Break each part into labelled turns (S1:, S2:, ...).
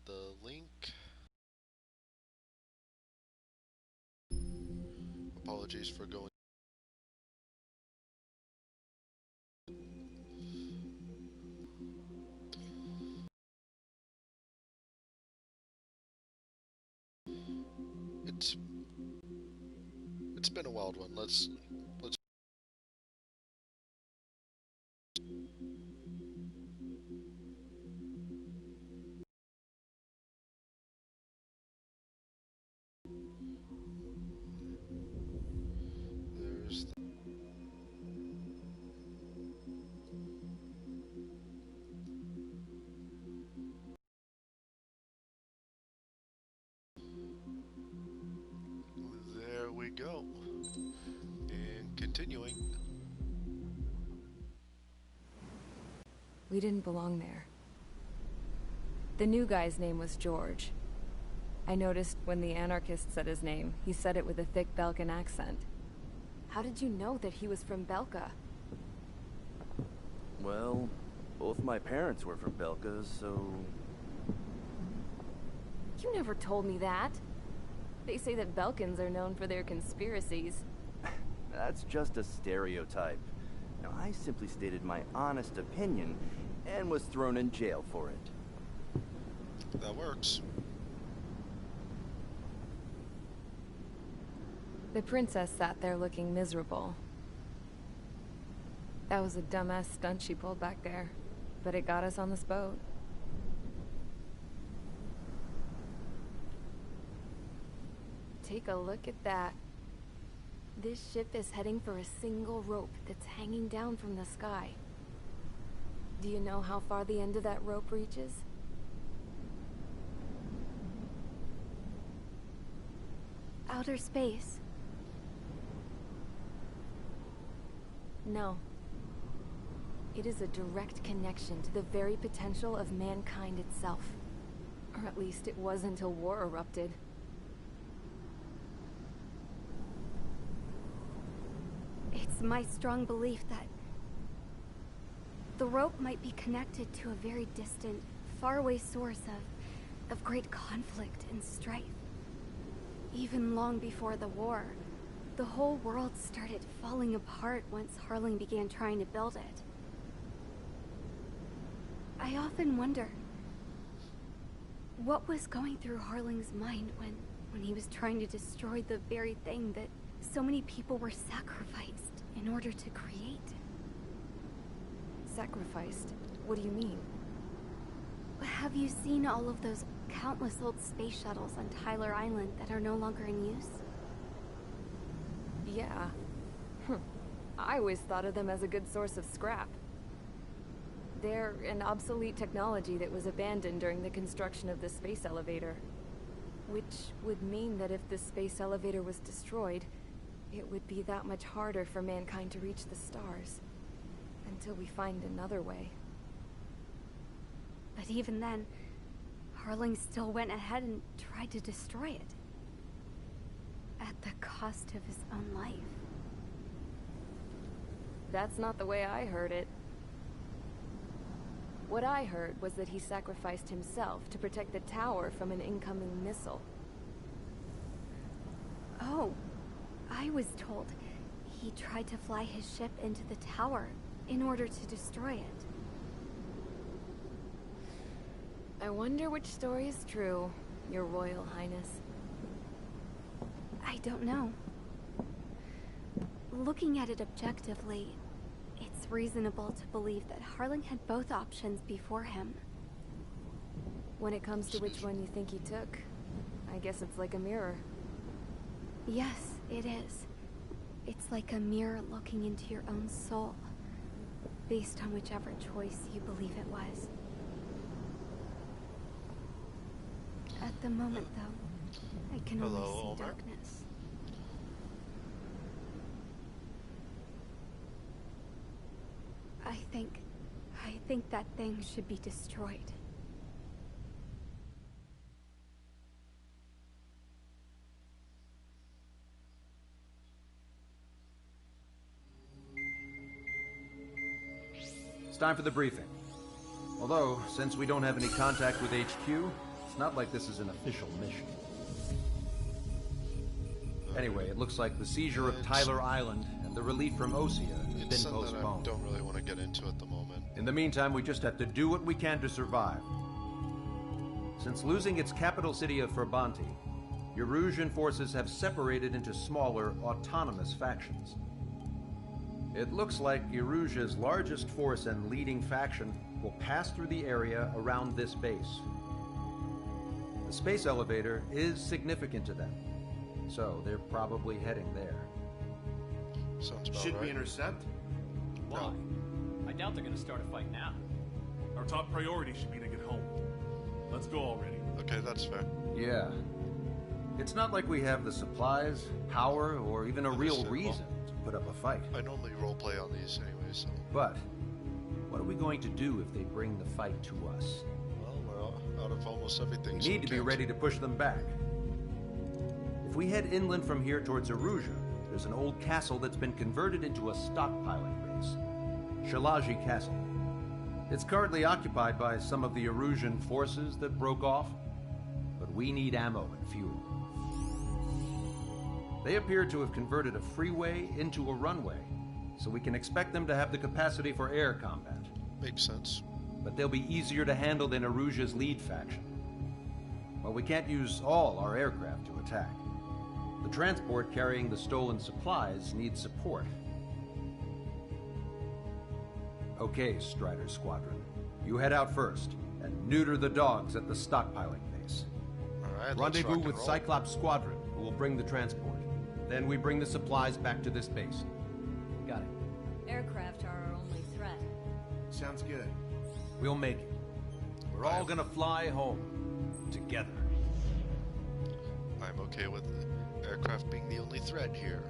S1: the link. Apologies for going. It's been a wild one. Let's there's there we go. And continuing.
S2: We didn't belong there. The new guy's name was George. I noticed when the anarchist said his name, he said it with a thick Belkan accent. How did you know that he was from Belka?
S3: Well, both my parents were from Belka, so...
S2: You never told me that. They say that Belkans are known for their conspiracies.
S3: That's just a stereotype. Now, I simply stated my honest opinion and was thrown in jail for it.
S1: That works.
S2: The princess sat there looking miserable. That was a dumbass stunt she pulled back there, but it got us on this boat. Take a look at that. This ship is heading for a single rope that's hanging down from the sky. Do you know how far the end of that rope reaches?
S4: Outer space.
S2: No. It is a direct connection to the very potential of mankind itself. Or at least it was until war erupted.
S4: It's my strong belief that the rope might be connected to a very distant, faraway source of great conflict and strife. Even long before the war, the whole world started falling apart once Harling began trying to build it. I often wonder what was going through Harling's mind when he was trying to destroy the very thing that so many people were sacrificed in order to create.
S2: Sacrificed? What do you mean?
S4: Have you seen all of those countless old space shuttles on Tyler Island that are no longer in use?
S2: Yeah. I always thought of them as a good source of scrap. They're an obsolete technology that was abandoned during the construction of the space elevator. Which would mean that if the space elevator was destroyed, it would be that much harder for mankind to reach the stars. Until we find another way.
S4: But even then, Harling still went ahead and tried to destroy it. At the cost of his own life.
S2: That's not the way I heard it. What I heard was that he sacrificed himself to protect the tower from an incoming missile.
S4: Oh, I was told he tried to fly his ship into the tower in order to destroy it.
S2: I wonder which story is true, Your Royal Highness.
S4: I don't know. Looking at it objectively, it's reasonable to believe that Harling had both options before him.
S2: When it comes to which one you think he took, I guess it's like a mirror.
S4: Yes, it is. It's like a mirror looking into your own soul, based on whichever choice you believe it was. At the moment, though, I can only see darkness. I think that thing should be destroyed.
S5: It's time for the briefing. Although, since we don't have any contact with HQ, it's not like this is an official mission. Anyway, it looks like the seizure of Tyler Island and the relief from Osea has
S1: It's
S5: been
S1: something I
S5: postponed.
S1: don't really want to get into at the moment.
S5: In the meantime, we just have to do what we can to survive. Since losing its capital city of Ferbanti, Erusian forces have separated into smaller, autonomous factions. It looks like Erusia's largest force and leading faction will pass through the area around this base. The space elevator is significant to them, so they're probably heading there.
S1: Sounds about
S6: Should
S1: right.
S6: we intercept?
S7: Why? I doubt they're gonna start a fight now.
S8: Our top priority should be to get home. Let's go already.
S1: Okay, that's fair.
S5: Yeah. It's not like we have the supplies, power, or even a real
S1: Understandable.
S5: reason to put up a fight.
S1: I normally roleplay on these anyway, so...
S5: But what are we going to do if they bring the fight to us?
S1: Well, we're out of almost everything.
S5: We
S1: so
S5: need to be
S1: can't-
S5: ready to push them back. If we head inland from here towards Erusia, there's an old castle that's been converted into a stockpiling base. Shalaji Castle. It's currently occupied by some of the Erusian forces that broke off, but we need ammo and fuel. They appear to have converted a freeway into a runway, so we can expect them to have the capacity for air combat.
S1: Makes sense.
S5: But they'll be easier to handle than Erusia's lead faction. Well, we can't use all our aircraft to attack. The transport carrying the stolen supplies needs support. Okay, Strider Squadron. You head out first, and neuter the dogs at the stockpiling base.
S1: Alright, let's
S5: Rendezvous
S1: rock and
S5: with
S1: roll.
S5: Cyclops Squadron, who will bring the transport. Then we bring the supplies back to this base.
S7: Got it.
S9: Aircraft are our only threat.
S6: Sounds good.
S5: We'll make it. We're all gonna fly home. Together.
S1: I'm okay with aircraft being the only threat here.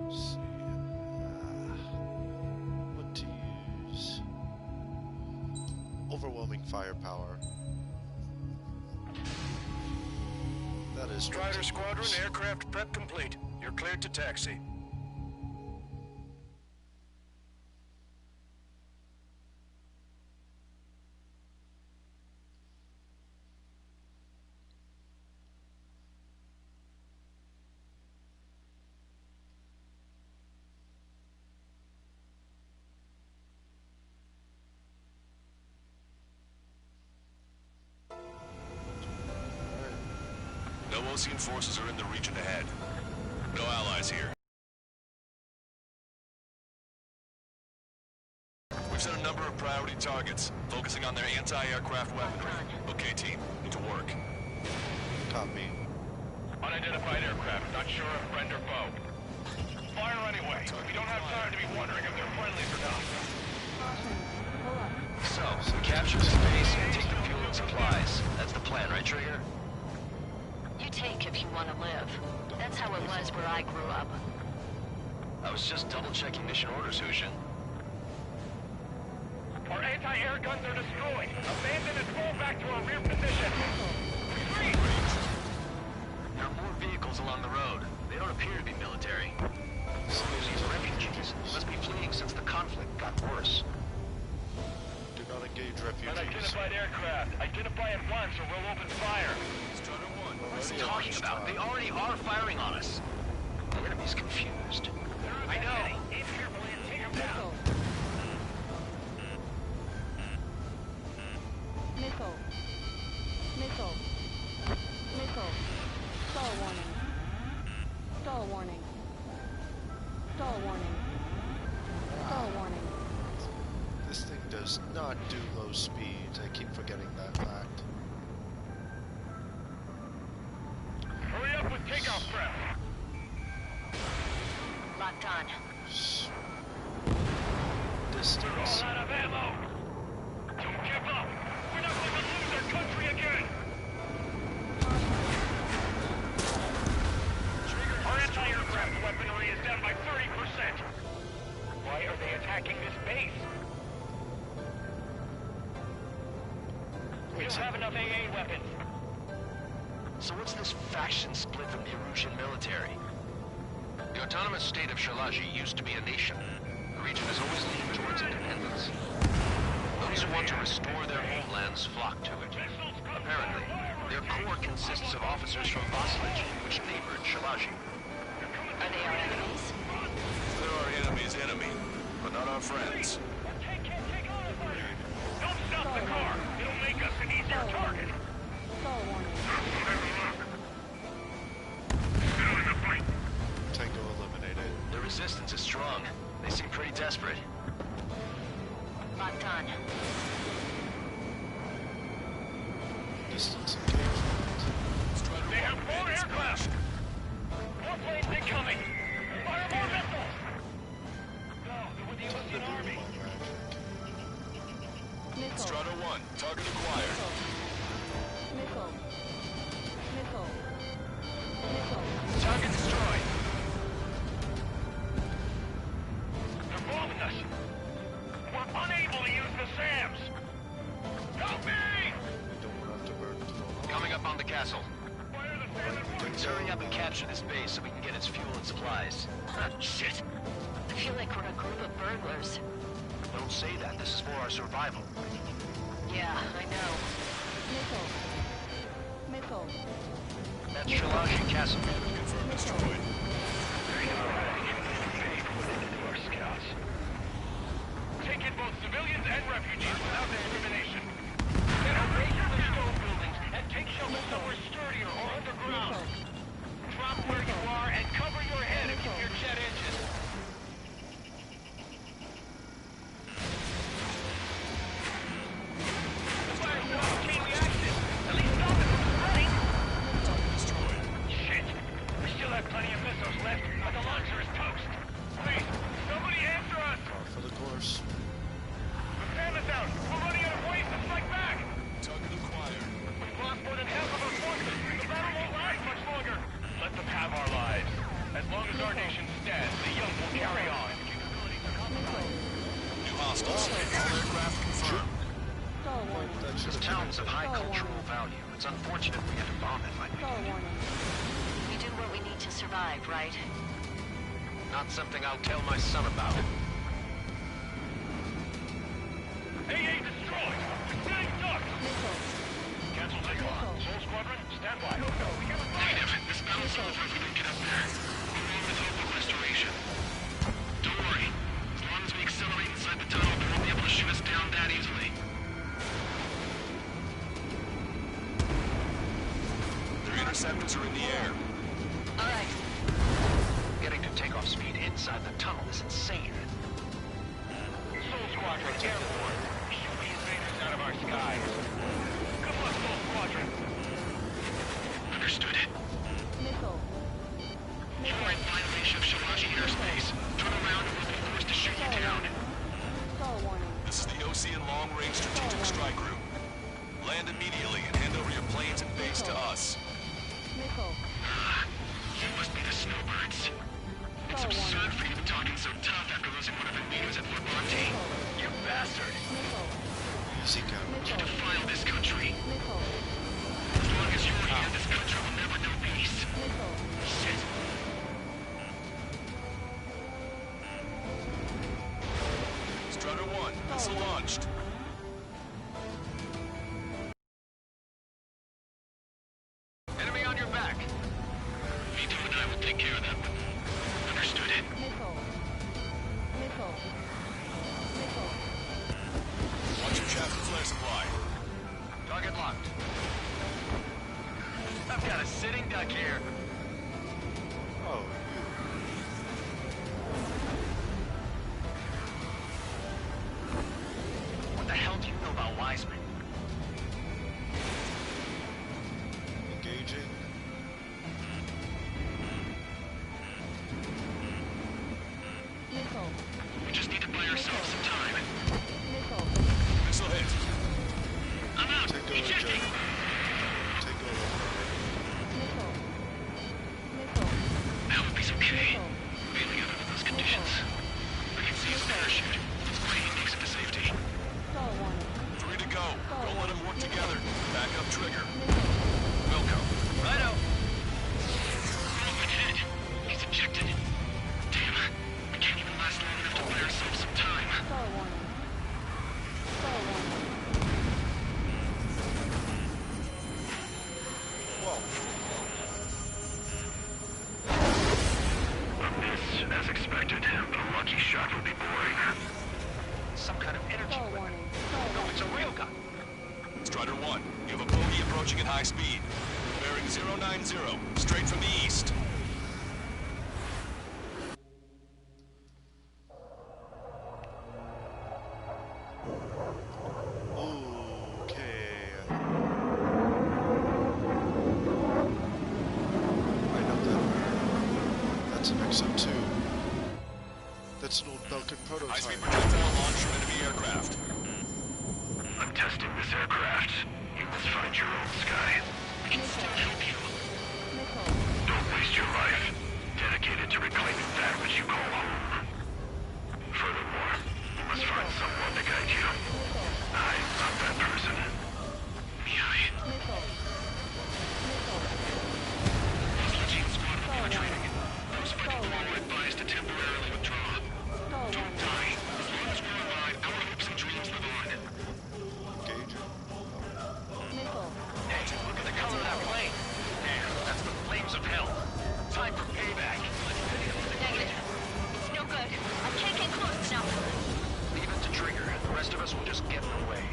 S1: Let's see. What to use? Overwhelming firepower. That is
S10: Strider Squadron, aircraft prep complete. You're cleared to taxi. No Osean forces are in the region ahead. No allies here. We've set a number of priority targets, focusing on their anti-aircraft weaponry. Okay, team, need to work.
S1: Copy.
S10: Unidentified aircraft, not sure if friend or foe. Fire anyway. We don't have time to be wondering if they're friendly or not.
S11: So, capture the base and take the fuel and supplies. That's the plan, right, Trigger?
S9: You take if you want to live. That's how it was where I grew up.
S11: I was just double-checking mission orders, Hushin.
S10: Our anti-air guns are destroyed. Abandon and fall back to our rear position. Retreat!
S11: There are more vehicles along the road. They don't appear to be military. These refugees must be fleeing since the conflict got worse.
S1: Do not engage refugees.
S10: Unidentified aircraft. Identify at once or we'll open fire.
S11: What's he talking about? They already are firing on us. The enemy's confused.
S10: I know. Aim carefully and take them down.
S12: Missile. Missile. Missile. Stall warning. Stall warning. Stall warning. Stall warning.
S1: This thing does not do low speeds. I keep forgetting that fact.
S10: Hurry up with takeoff prep.
S9: Locked on.
S1: Distance.
S10: All out of ammo. Don't give up. We're not going to lose our country again. Our anti-aircraft weaponry is down by 30%. Why are they attacking this base? We don't have enough AA weapons.
S11: So what's this faction split from the Erusian military? The autonomous state of Shalaji used to be a nation. The region has always leaned towards restore their homelands flock to it. Apparently, their core consists of officers from Vassalage, which neighbored Shalaji.
S9: Are they our enemies?
S10: They're our enemy's enemy, but not our friends.
S11: Don't stop the car! It'll make us an easier target!
S12: Stall warning.
S1: Tango eliminated.
S11: The resistance is strong. They seem pretty desperate.
S9: Locked on.
S1: Distance engagement.
S11: They have 4 aircraft! More planes incoming! Fire more missiles! Go, they're with the Ocean Army!
S12: Missile.
S10: Strata 1, target acquired.
S12: Missile. Missile. Missile.
S11: Target destroyed! They're bombing us! We're unable to use the SAMs! Help me!
S1: Don't want to burn through.
S11: Coming up on the castle. Let's hurry up and capture this base so we can get its fuel and supplies. Shit!
S9: I feel like we're a group of burglars.
S11: Don't say that. This is for our survival.
S9: Yeah, I know.
S12: Missile. Missile.
S11: That's Shalaji Castle.
S10: Confirmed destroyed.
S11: Our scouts. Take in both civilians and refugees without discrimination. Then erase the stone buildings and take shelter somewhere sturdier or underground. Drop where you are and cover your head if you hear jet engines. Fire stop chain reaction. At least stop it from spreading.
S10: Destroyed.
S11: Shit! We still have plenty of missiles left, but the launcher is toast. Please, somebody answer us!
S1: Par for the course.
S11: The SAM is out! We're running out of ways to strike back!
S10: Target acquired.
S11: We've lost more than half of our forces! The battle won't last much longer! Let them have our lives. As long as our nation stands, the young will carry on.
S10: New hostiles. All aircraft confirmed.
S12: Stall warning.
S1: That should
S11: This
S1: have
S11: town's of high
S12: Oh,
S11: cultural value. It's unfortunate we had to bomb it like we
S12: Stall
S11: did.
S12: warning.
S9: We do what we need to survive, right?
S11: Not something I'll tell my son about. AA destroyed! We're getting stuck!
S12: Missile.
S11: Cancel takeoff. Soul Squadron, stand by. We got a
S10: Negative. This battle's over if we don't get up there. We're wrong with hope of restoration. Don't worry. As long as we accelerate inside the tunnel, they won't be able to shoot us down that easily. Their interceptors are in the air.
S9: All right.
S11: Getting to takeoff speed inside the tunnel is insane. Soul Squadron, airborne. Shoot the invaders out of our skies. Good luck, Soul Squadron.
S10: Understood.
S12: Missile.
S10: You are in violation of Shalaji airspace. Turn around and we'll be forced to shoot you down.
S12: Stall warning.
S10: This is the OCN Long Range Strategic Strike Group. Land immediately and hand over your planes and base to us.
S12: Missile.
S10: You must be the snowbirds. It's absurd for you to be talking so tough after losing one of your leaders at Fort Monty.
S11: You bastard!
S12: Missile.
S1: easy go.
S10: You defile this country.
S12: Missile.
S10: As long as you're here, this country will never know peace.
S12: Missile.
S10: Shit. Strutter 1, missile launched.
S11: Enemy on your back!
S10: Vito and I will take care of that one. Understood it.
S12: Missile. Missile. Missile.
S10: Watch your chaff and flare supply.
S11: Target locked. I've got a sitting duck here.
S1: Oh,
S11: What the hell do you know about Wiseman?
S1: you. Engaging.
S12: Missile.
S10: We just need to buy ourselves some time.
S12: Missile.
S10: Missile hit. I'm out.
S1: Tango
S10: Ejecting.
S1: ejected. Tango eliminated.
S12: Missile. Missile.
S10: I hope he's okay.
S12: Missile.
S10: Bailing out under those conditions. I can see his parachute. His plane makes it to safety.
S12: Stall warning.
S10: 3 to go. Strider 1, you have a bogey approaching at high speed. Bearing 090, straight from the east.
S1: Prototype.
S10: High-speed projectile launch from enemy aircraft.
S11: I'm testing this aircraft. You must find your own sky. We can still help you. Don't waste your life. Dedicate it to reclaiming that which you call home. Furthermore, you must find someone to guide you. I'm not that person. Miai. Platoon squad infiltrating. Those fighting along are advised to temporarily withdraw. Don't die. As long as we're alive, our hopes and dreams live on.
S1: Gauge.
S11: Hey, look at the color of that plane. There, that's the flames of hell. Time for payback.
S9: Negative. It's no good. I can't get close now.
S11: Leave it to Trigger. The rest of us will just get in the way.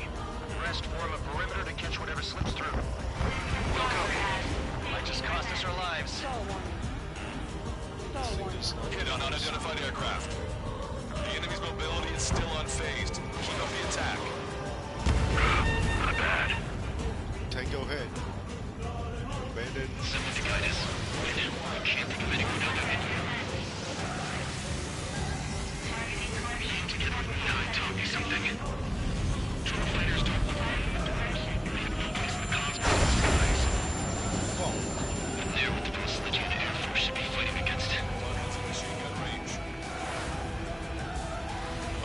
S11: The rest form a perimeter to catch whatever slips through. We'll go. Might just cost us our lives.
S10: Hit on unidentified aircraft. The enemy's mobility is still unfazed. Keep up the attack.
S11: Not bad.
S1: Tango head. Abandoned.
S11: Someone to guide us. Wait, I can't think of anyone other than you. Together, now I taught me something. True fighters don't look for they have no place in the cosmos and skies. And they're what the facility and Air Force should be fighting against.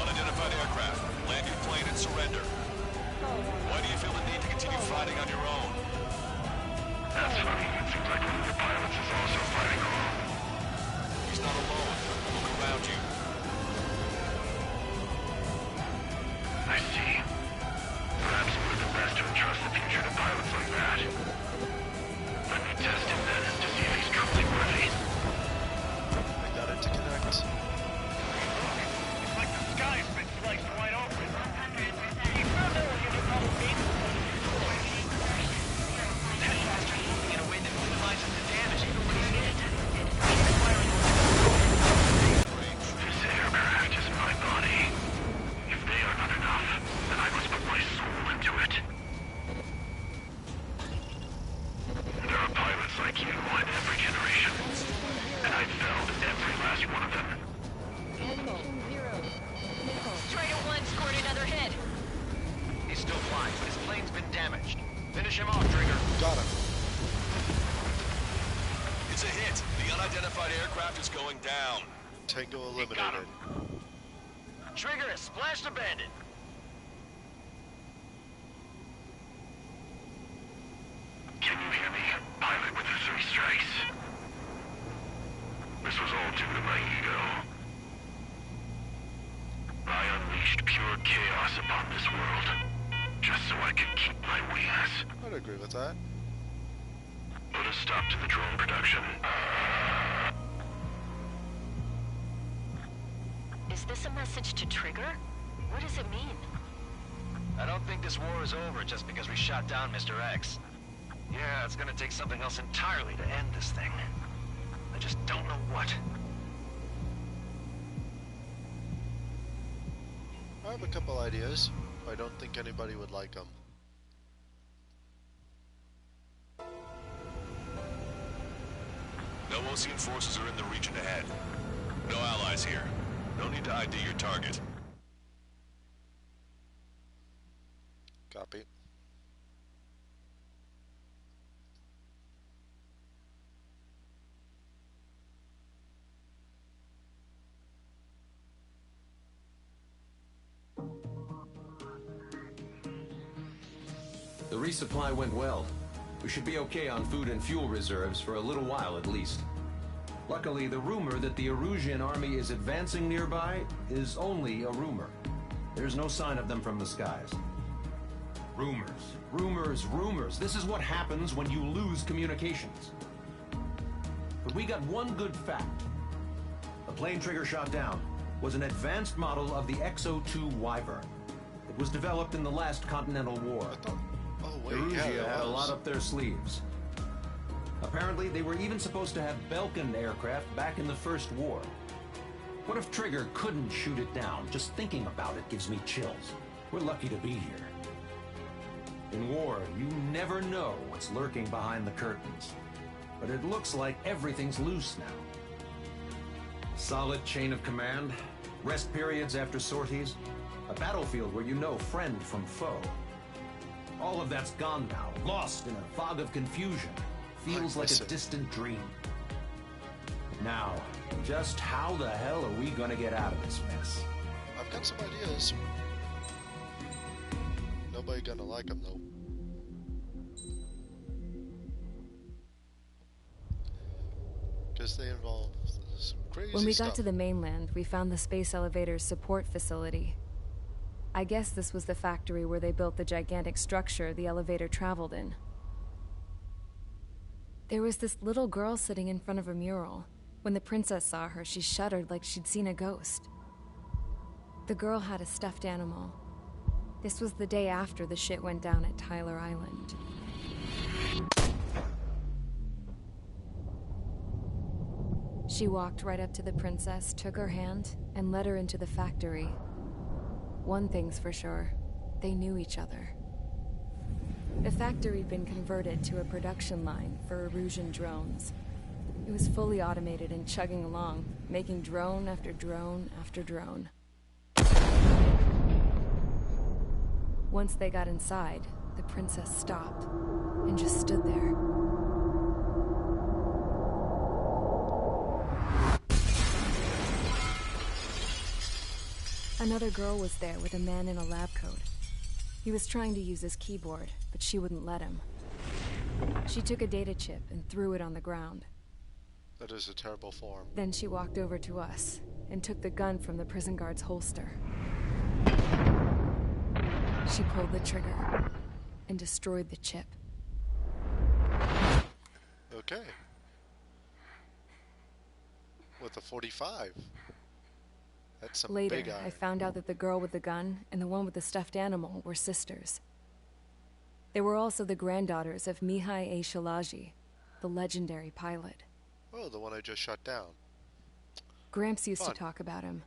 S10: Unidentified aircraft. Land your plane and surrender. Why do you feel the need to continue fighting on your own?
S11: That's funny. It seems like one of the pilots is also fighting alone.
S10: He's not alone. Look around you.
S11: I see. Perhaps it would have been best to entrust the future to pilots like that. Let me test him then to see if he's truly worthy.
S1: I got it to connect.
S11: It's like the sky's been sliced wide open. He found out what you call in a way that minimizes the damage even when he's hit. This aircraft is my body. If they are not enough, then I must put my soul into it. There are pilots like you in every generation, and I've found every last one of them.
S9: Strider 1 scored another hit.
S11: He's still flying, but his plane's been damaged. Finish him off, Trigger.
S1: Got him.
S10: It's a hit. The unidentified aircraft is going down.
S1: Tango
S11: Got
S1: eliminated.
S11: him. Trigger has splashed a bandit. Can you hear me? Pilot with the 3 strikes. This was all due to my ego. I unleashed pure chaos upon this world, just so I could keep my wings.
S1: I'd agree with that.
S11: Put a stop to the drone production.
S9: Is this a message to Trigger? What does it mean?
S11: I don't think this war is over just because we shot down Mr. X. Yeah, it's gonna take something else entirely to end this thing. I just don't know what.
S1: I have a couple ideas. I don't think anybody would like them.
S10: No Osean forces are in the region ahead. No allies here. No need to ID your target.
S1: Copy.
S5: The resupply went well. We should be okay on food and fuel reserves for a little while at least. Luckily, the rumor that the Erusian army is advancing nearby is only a rumor. There's no sign of them from the skies. Rumors, rumors, rumors. This is what happens when you lose communications. But we got one good fact. The plane Trigger shot down was an advanced model of the XO-2 Wyvern. It was developed in the last Continental War.
S1: Oh, wait,
S5: Erusea
S1: yeah,
S5: had a
S1: it
S5: lot
S1: was.
S5: up their sleeves. Apparently, they were even supposed to have Belkin aircraft back in the First War. What if Trigger couldn't shoot it down? Just thinking about it gives me chills. We're lucky to be here. In war, you never know what's lurking behind the curtains. But it looks like everything's loose now. Solid chain of command, rest periods after sorties, a battlefield where you know friend from foe. All of that's gone now, lost in a fog of confusion. Feels like a distant dream. Now, just how the hell are we gonna get out of this mess?
S1: I've got some ideas. Nobody gonna like them though. Because they involve some crazy
S2: When we
S1: stuff.
S2: got to the mainland, we found the space elevator's support facility. I guess this was the factory where they built the gigantic structure the elevator traveled in. There was this little girl sitting in front of a mural. When the princess saw her, she shuddered like she'd seen a ghost. The girl had a stuffed animal. This was the day after the shit went down at Tyler Island. She walked right up to the princess, took her hand, and led her into the factory. One thing's for sure, they knew each other. The factory'd been converted to a production line for Erusian drones. It was fully automated and chugging along, making drone after drone after drone. Once they got inside, the princess stopped and just stood there. Another girl was there with a man in a lab coat. He was trying to use his keyboard, but she wouldn't let him. She took a data chip and threw it on the ground.
S1: That is a terrible form.
S2: Then she walked over to us and took the gun from the prison guard's holster. She pulled the trigger and destroyed the chip.
S1: Okay. With a 45. That's some
S2: Later,
S1: big iron.
S2: I found out that the girl with the gun and the one with the stuffed animal were sisters. They were also the granddaughters of Mihai A. Shalaji, the legendary pilot.
S1: Oh, the one I just shot down.
S2: Gramps used
S1: Fun.
S2: to talk about him.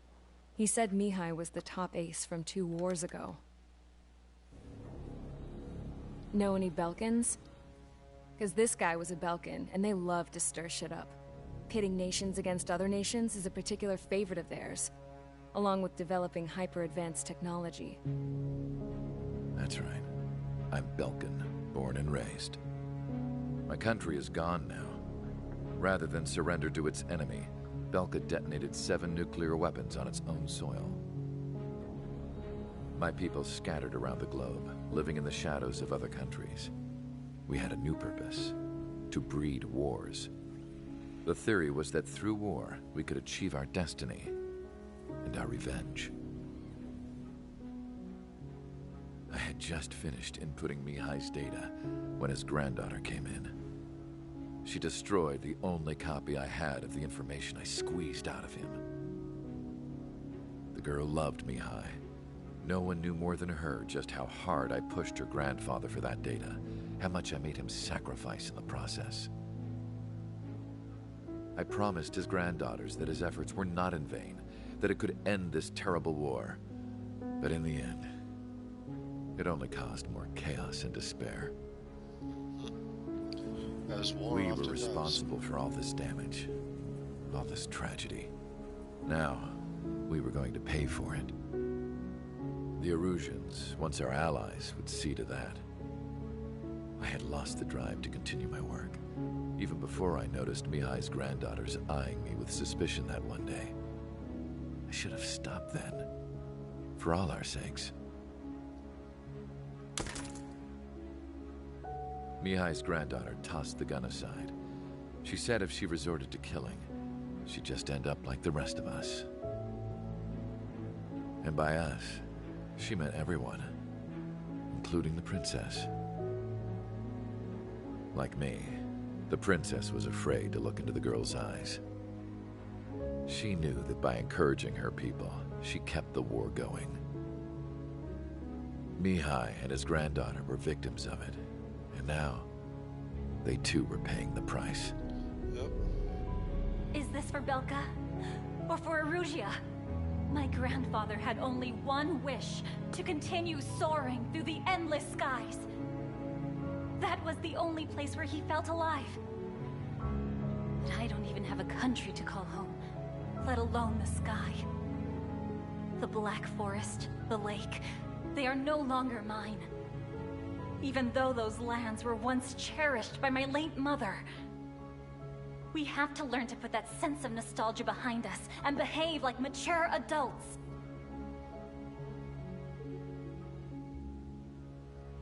S2: He said Mihai was the top ace from 2 wars ago. Know any Belkins? Because this guy was a Belkin, and they love to stir shit up. Pitting nations against other nations is a particular favorite of theirs, along with developing hyper-advanced technology.
S6: That's right. I'm Belkin, born and raised. My country is gone now. Rather than surrender to its enemy, Belka detonated 7 nuclear weapons on its own soil. My people scattered around the globe, living in the shadows of other countries. We had a new purpose: to breed wars. The theory was that through war, we could achieve our destiny and our revenge. I had just finished inputting Mihai's data when his granddaughter came in. She destroyed the only copy I had of the information I squeezed out of him. The girl loved Mihai. No one knew more than her just how hard I pushed her grandfather for that data, how much I made him sacrifice in the process. I promised his granddaughters that his efforts were not in vain, that it could end this terrible war. But in the end, it only caused more chaos and despair.
S1: As war
S6: We
S1: often
S6: were
S1: does.
S6: responsible for all this damage, all this tragedy. Now, we were going to pay for it. The Erusians, once our allies, would see to that. I had lost the drive to continue my work, even before I noticed Mihai's granddaughters eyeing me with suspicion that one day. I should have stopped then, for all our sakes. Mihai's granddaughter tossed the gun aside. She said if she resorted to killing, she'd just end up like the rest of us. And by us, she meant everyone, including the princess. Like me, the princess was afraid to look into the girl's eyes. She knew that by encouraging her people, she kept the war going. Mihai and his granddaughter were victims of it. And now, they too were paying the price.
S1: Yep.
S13: Is this for Belka? Or for Erusea? My grandfather had only one wish, to continue soaring through the endless skies. That was the only place where he felt alive. But I don't even have a country to call home, let alone the sky. The Black Forest, the lake, they are no longer mine. Even though those lands were once cherished by my late mother. We have to learn to put that sense of nostalgia behind us and behave like mature adults.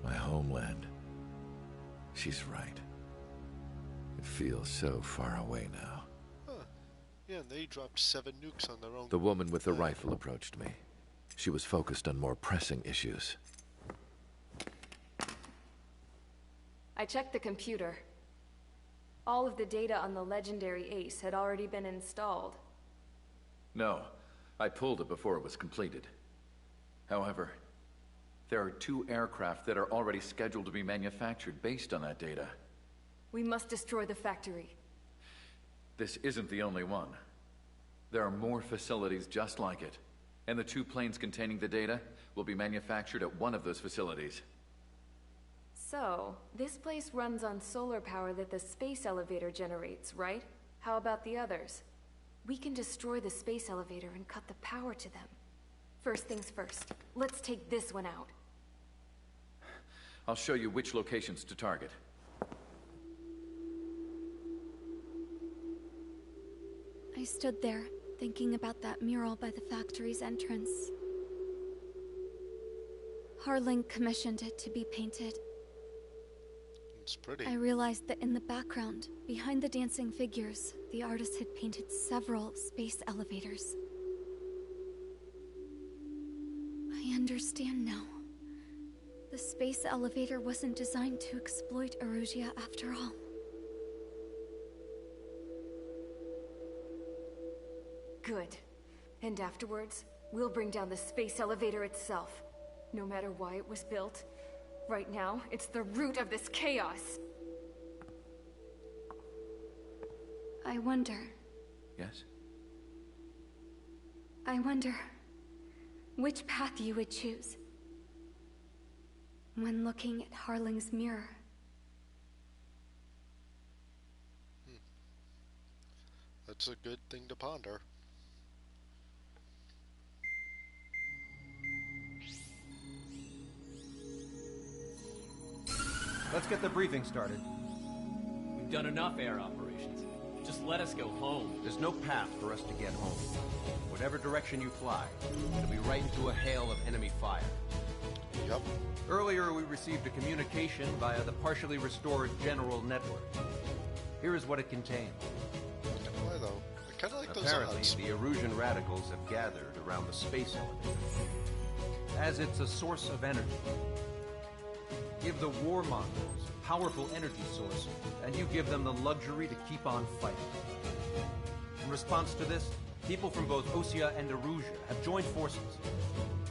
S6: My homeland. She's right. It feels so far away now.
S1: Huh. Yeah, and they dropped 7 nukes on their own.
S6: The woman with the rifle approached me. She was focused on more pressing issues.
S2: I checked the computer. All of the data on the legendary Ace had already been installed.
S14: No, I pulled it before it was completed. However, there are 2 aircraft that are already scheduled to be manufactured based on that data.
S2: We must destroy the factory.
S14: This isn't the only one. There are more facilities just like it, and the 2 planes containing the data will be manufactured at one of those facilities.
S2: So, this place runs on solar power that the space elevator generates, right? How about the others? We can destroy the space elevator and cut the power to them. First things first, let's take this one out.
S14: I'll show you which locations to target.
S4: I stood there, thinking about that mural by the factory's entrance. Harling commissioned it to be painted.
S1: It's pretty.
S4: I realized that in the background, behind the dancing figures, the artist had painted several space elevators. I understand now. The space elevator wasn't designed to exploit Erusea after all.
S2: Good. And afterwards, we'll bring down the space elevator itself. No matter why it was built. Right now, it's the root of this chaos.
S4: I wonder.
S14: Yes?
S4: I wonder which path you would choose when looking at Harling's mirror.
S1: That's a good thing to ponder.
S5: Let's get the briefing started.
S7: We've done enough air operations. Just let us go home.
S5: There's no path for us to get home. Whatever direction you fly, it'll be right into a hail of enemy fire.
S1: Yep.
S5: Earlier, we received a communication via the partially restored general network. Here is what it contained.
S1: Why though? I kind of like those
S5: Apparently,
S1: odds.
S5: the Erusian radicals have gathered around the space elevator, as it's a source of energy. Give the warmongers a powerful energy source, and you give them the luxury to keep on fighting. In response to this, people from both Osea and Erusea have joined forces,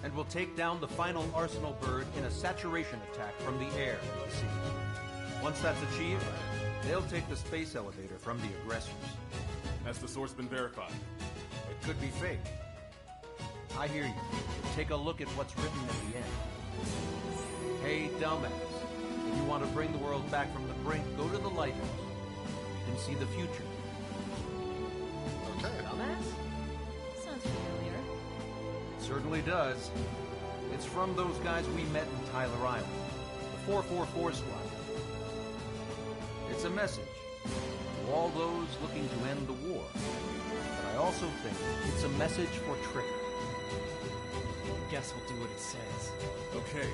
S5: and will take down the final Arsenal bird in a saturation attack from the air to the sea. Once that's achieved, they'll take the space elevator from the aggressors.
S8: Has the source been verified?
S5: It could be fake. I hear you. Take a look at what's written at the end. Hey, dumbass. If you want to bring the world back from the brink, go to the lighthouse. You can see the future.
S1: Okay.
S13: Dumbass? Sounds familiar.
S5: It certainly does. It's from those guys we met in Tyler Island. The 444 Squad. It's a message to all those looking to end the war. But I also think it's a message for Trigger.
S7: Guess we'll do what it says.
S8: Okay.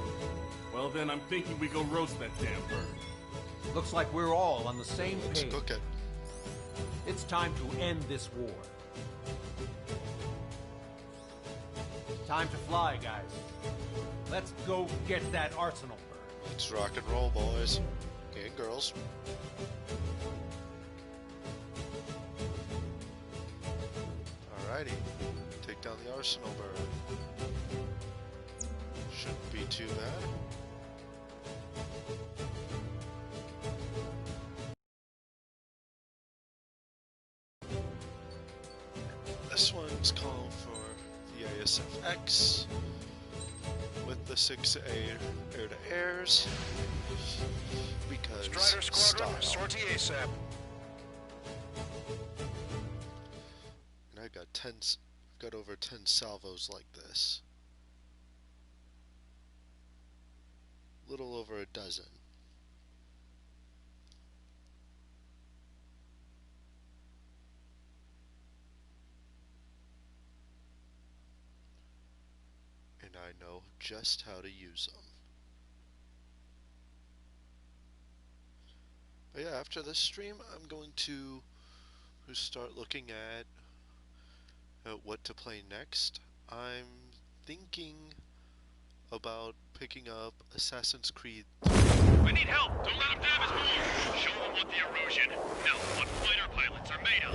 S8: Well then, I'm thinking we go roast that damn bird.
S5: Looks like we're all on the same
S1: Let's
S5: page.
S1: cook it.
S5: It's time to end this war. Time to fly, guys. Let's go get that Arsenal bird.
S1: Let's rock and roll, boys. And girls. Alrighty. Take down the Arsenal bird. Shouldn't be too bad. This one's calling for the ASFX with the 6A air-to-airs because
S10: Strider Squadron,
S1: style.
S10: sortie ASAP.
S1: And I got over 10 salvos like this. Little over a dozen. And I know just how to use them. But yeah, after this stream, I'm going to start looking at what to play next. I'm thinking about picking up Assassin's Creed.
S10: We need help! Don't let them damage more! Show them what the erosion, no, what fighter pilots are made of!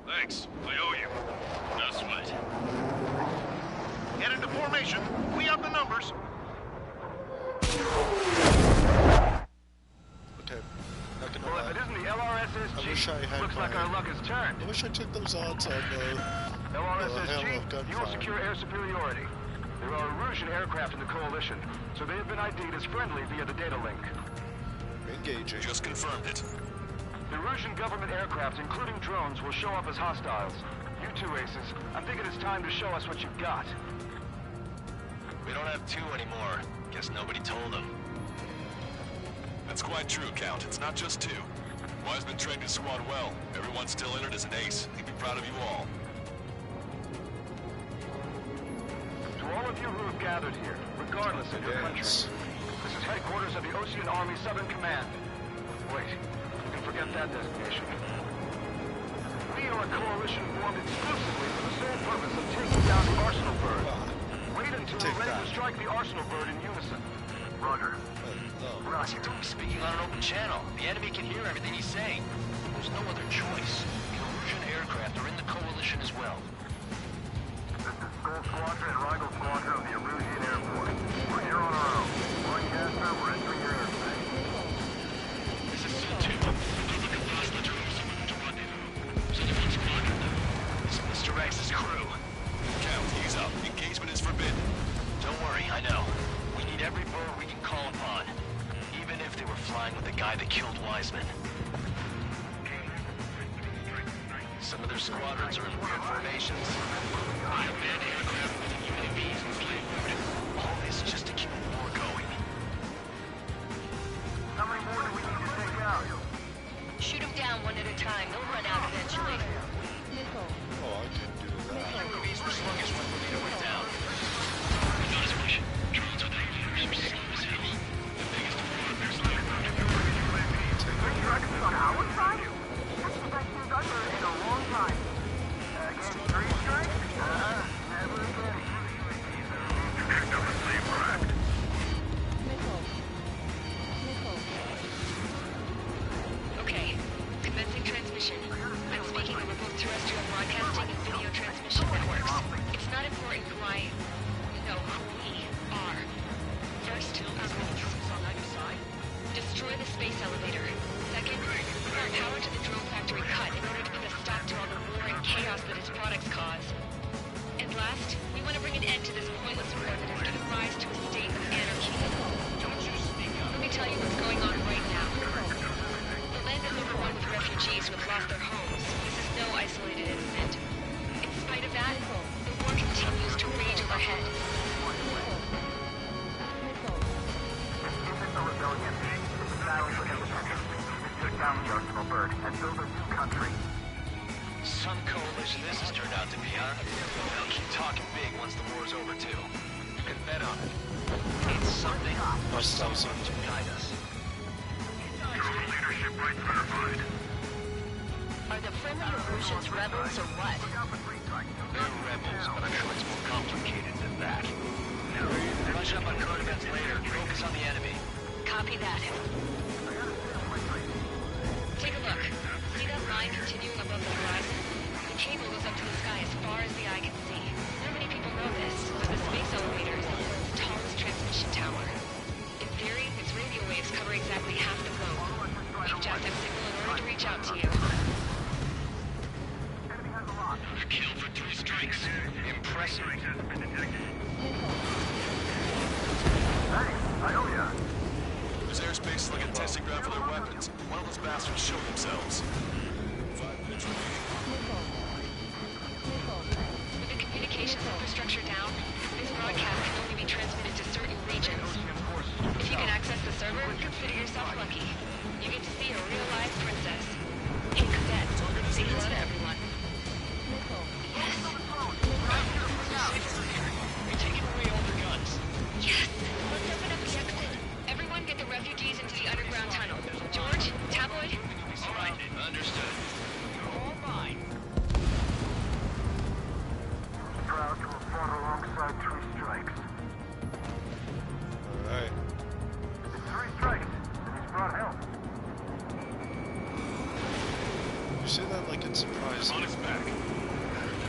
S10: Thanks, I owe you. No sweat. Get into formation. We have the numbers.
S1: Okay, not gonna
S11: Well,
S1: lie.
S11: if it isn't the LRSSG,
S1: I wish I had
S11: looks like our luck has turned.
S1: I wish I took those odds on the
S11: LRSSG, you will
S1: gunfire.
S11: secure air superiority. There are Erusian aircraft in the Coalition, so they have been ID'd as friendly via the data link.
S1: Engaging.
S10: Just confirmed it.
S11: The Erusian government aircraft, including drones, will show up as hostiles. You two aces, I'm thinking it's time to show us what you've got.
S10: We don't have two anymore. Guess nobody told them. That's quite true, Count. It's not just two. Wiseman trained his squad well. Everyone's still in it as an ace. He'd be proud of you all.
S11: To all of you who have gathered here, regardless of your country, this is headquarters of the Ocean Army Southern Command. Wait, you can forget that designation. We are a coalition formed exclusively for the sole purpose of taking down the Arsenal Bird. Wait until we're ready to strike the Arsenal Bird in unison. Roger.
S10: Ross, you don't be speaking on an open channel. The enemy can hear everything he's saying. There's no other choice. The Erusian aircraft are in the Coalition as well.
S11: This is Skull Squadron and Rigel Squadron of the Erusian Air Force. We're here on our own. Broadcaster, we're entering your airspace.
S10: This is Sun 2. Public and hostile drove someone to rendezvous. Send 1 squadron now. This is Mr. X's crew. Count, ease up. Engagement is forbidden. Don't worry, I know. We need every bird we can call upon. Even if they were flying with the guy that killed Wiseman. Some of their squadrons are in weird formations. Unmanned aircraft with UAVs and slave mode. All this just to keep a war going.
S11: How many more do we need to take out?
S9: Shoot them down one at a time. They'll run out eventually.
S1: Oh, I could do that.
S10: UAVs were sluggish when Bonito went down. We got his mission. Drones with aviators are slow as hell. The biggest foreigners like
S11: Records on our side? That's the best news I've heard in a long time. Again, 3 strikes? Never again. Never sleep cracked.
S9: Okay, commencing transmission. I'm speaking over both terrestrial broadcasting and video transmission networks. It's not important who I... no, who we are. First, on either side. Destroy the space elevator. Second, put our power to the drone factory cut in order to put a stop to all the war and chaos that its products cause. And last, we want to bring an end to this pointless war that has given rise to a state of anarchy. Don't you speak up. Let me tell you what's going on right now. The land is overrun with refugees who have lost their homes. This is no isolated incident. In spite of that, the war continues to rage overhead.
S11: Isn't the rebellion? It's a battle for independence. We took down the Arsenal Bird and built a new country.
S10: Some coalition this has turned out to be, huh? They'll keep talking big once the war's over, too. You can bet on it. It's something or someone to guide us.
S11: Drone leadership rights verified.
S9: Are the friendly Erusians rebels or what?
S10: They're rebels, but I'm sure it's more complicated than that. Brush up on current events later. Focus on the enemy.
S9: Copy that. Take a look. See that line continuing above the horizon? The cable goes up to the sky as far as the eye cover exactly half the globe. We've jacked up signal in order to reach out to you.
S10: A kill for 3 strikes. Impressive. This airspace is like a testing ground for their weapons. One of those bastards show themselves. 5 minutes remaining.
S9: With the communications infrastructure down, this broadcast can only be transmitted to certain regions. If you can access the server, consider yourself lucky. You get to see a real live princess. Hey, Cadet, say hello to everyone. Yes.
S11: You're taking away all their guns.
S9: Yes. Let's open up the exit. Everyone get the refugees into the underground tunnel. George, Tabloid.
S11: All right, understood. You're all mine.
S10: Proud to have fought alongside 3 strikes.
S1: Alright.
S10: 3 strikes, and he's brought help.
S1: You say that like it's surprising.
S10: On his back.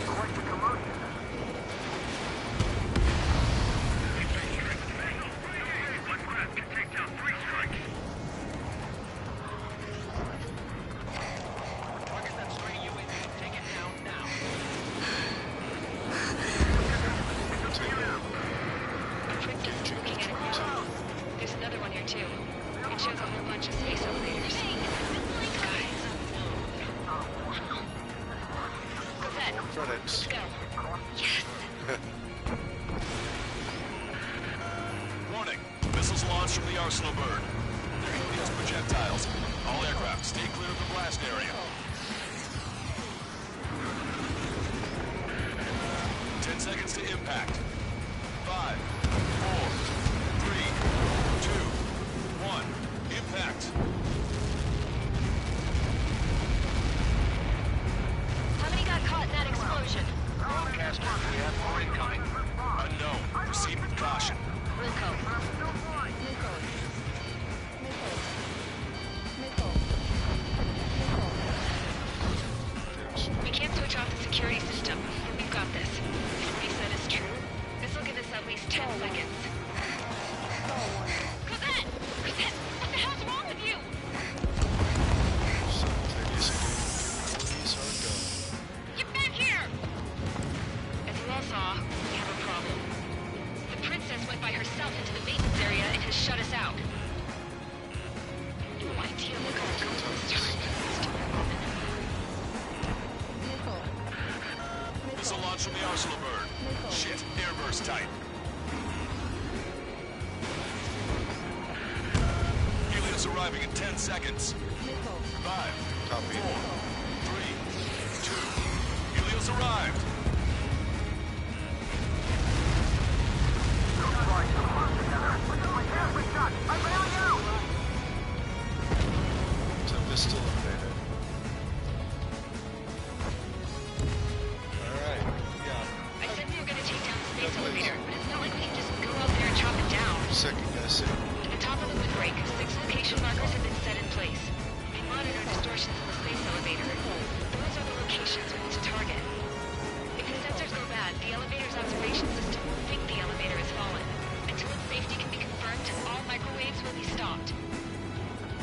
S10: Quite the commotion. Take down 3 strikes.
S11: Target that stray UAV and take it down now.
S9: Princess is looking at it now. There's another one here too. It shows a whole bunch of space elevators. Guys. Cadet,
S1: Credits.
S9: let's go. Yes.
S10: Warning. Missiles launched from the Arsenal bird. They're Helios projectiles. All aircraft, stay clear of the blast area. 10 seconds to impact. 5, 4, 3, 2, 1. Impact.
S9: How many got caught in that explosion?
S11: Broadcaster, we have more incoming.
S10: Unknown. Proceed with caution.
S9: Wilco. We can't switch off the security system. We've got this. If what he said is true, this will give us at least 10 seconds. Cadet! Cadet! What the hell's wrong with you?
S1: Simultaneous capabilities are go.
S9: Get back here! As you all saw, we have a problem. The princess went by herself into the maintenance area and has shut us out. No idea what got going this time.
S10: Missile launch from the Arsenal bird. Shit, airburst type. Helios arriving in 10 seconds. 5,
S1: Copy.
S10: 4, 3, 2. Helios arrived.
S1: Tempest still invaded. Alright, yeah.
S9: I said we were gonna take down the space elevator, but it's not like we can just go out there and chop it down.
S1: Second guessing.
S9: At the top of the windbreak, 6 location markers have been set in place. They monitor distortions in the space elevator. Those are the locations we need to target. If the sensors go bad, the elevator's observation system will think the elevator has fallen. Until its safety can be confirmed, all microwaves will be stopped.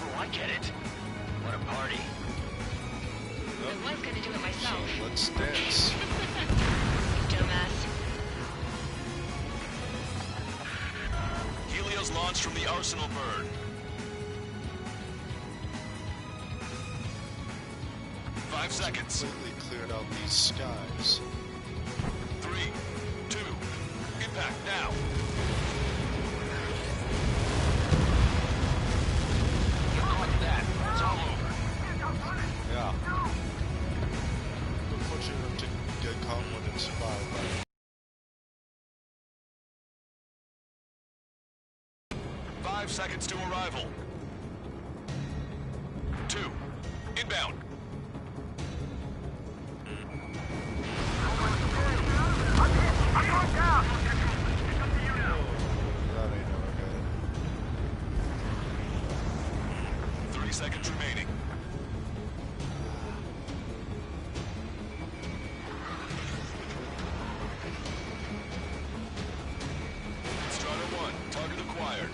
S11: Oh, I get it. What a party.
S9: I was gonna do it myself.
S1: So let's dance.
S9: Dumbass.
S10: Helios launched from the Arsenal bird. 5 seconds.
S1: Completely cleared out these skies.
S10: 3, 2. Impact now.
S11: You caught that. It's all over.
S1: Yeah. Unfortunate enough to get caught when it survived, but
S10: 5 seconds to arrival. 2. Inbound.
S1: that ain't never good.
S10: 30 seconds remaining. Strider 1, target acquired.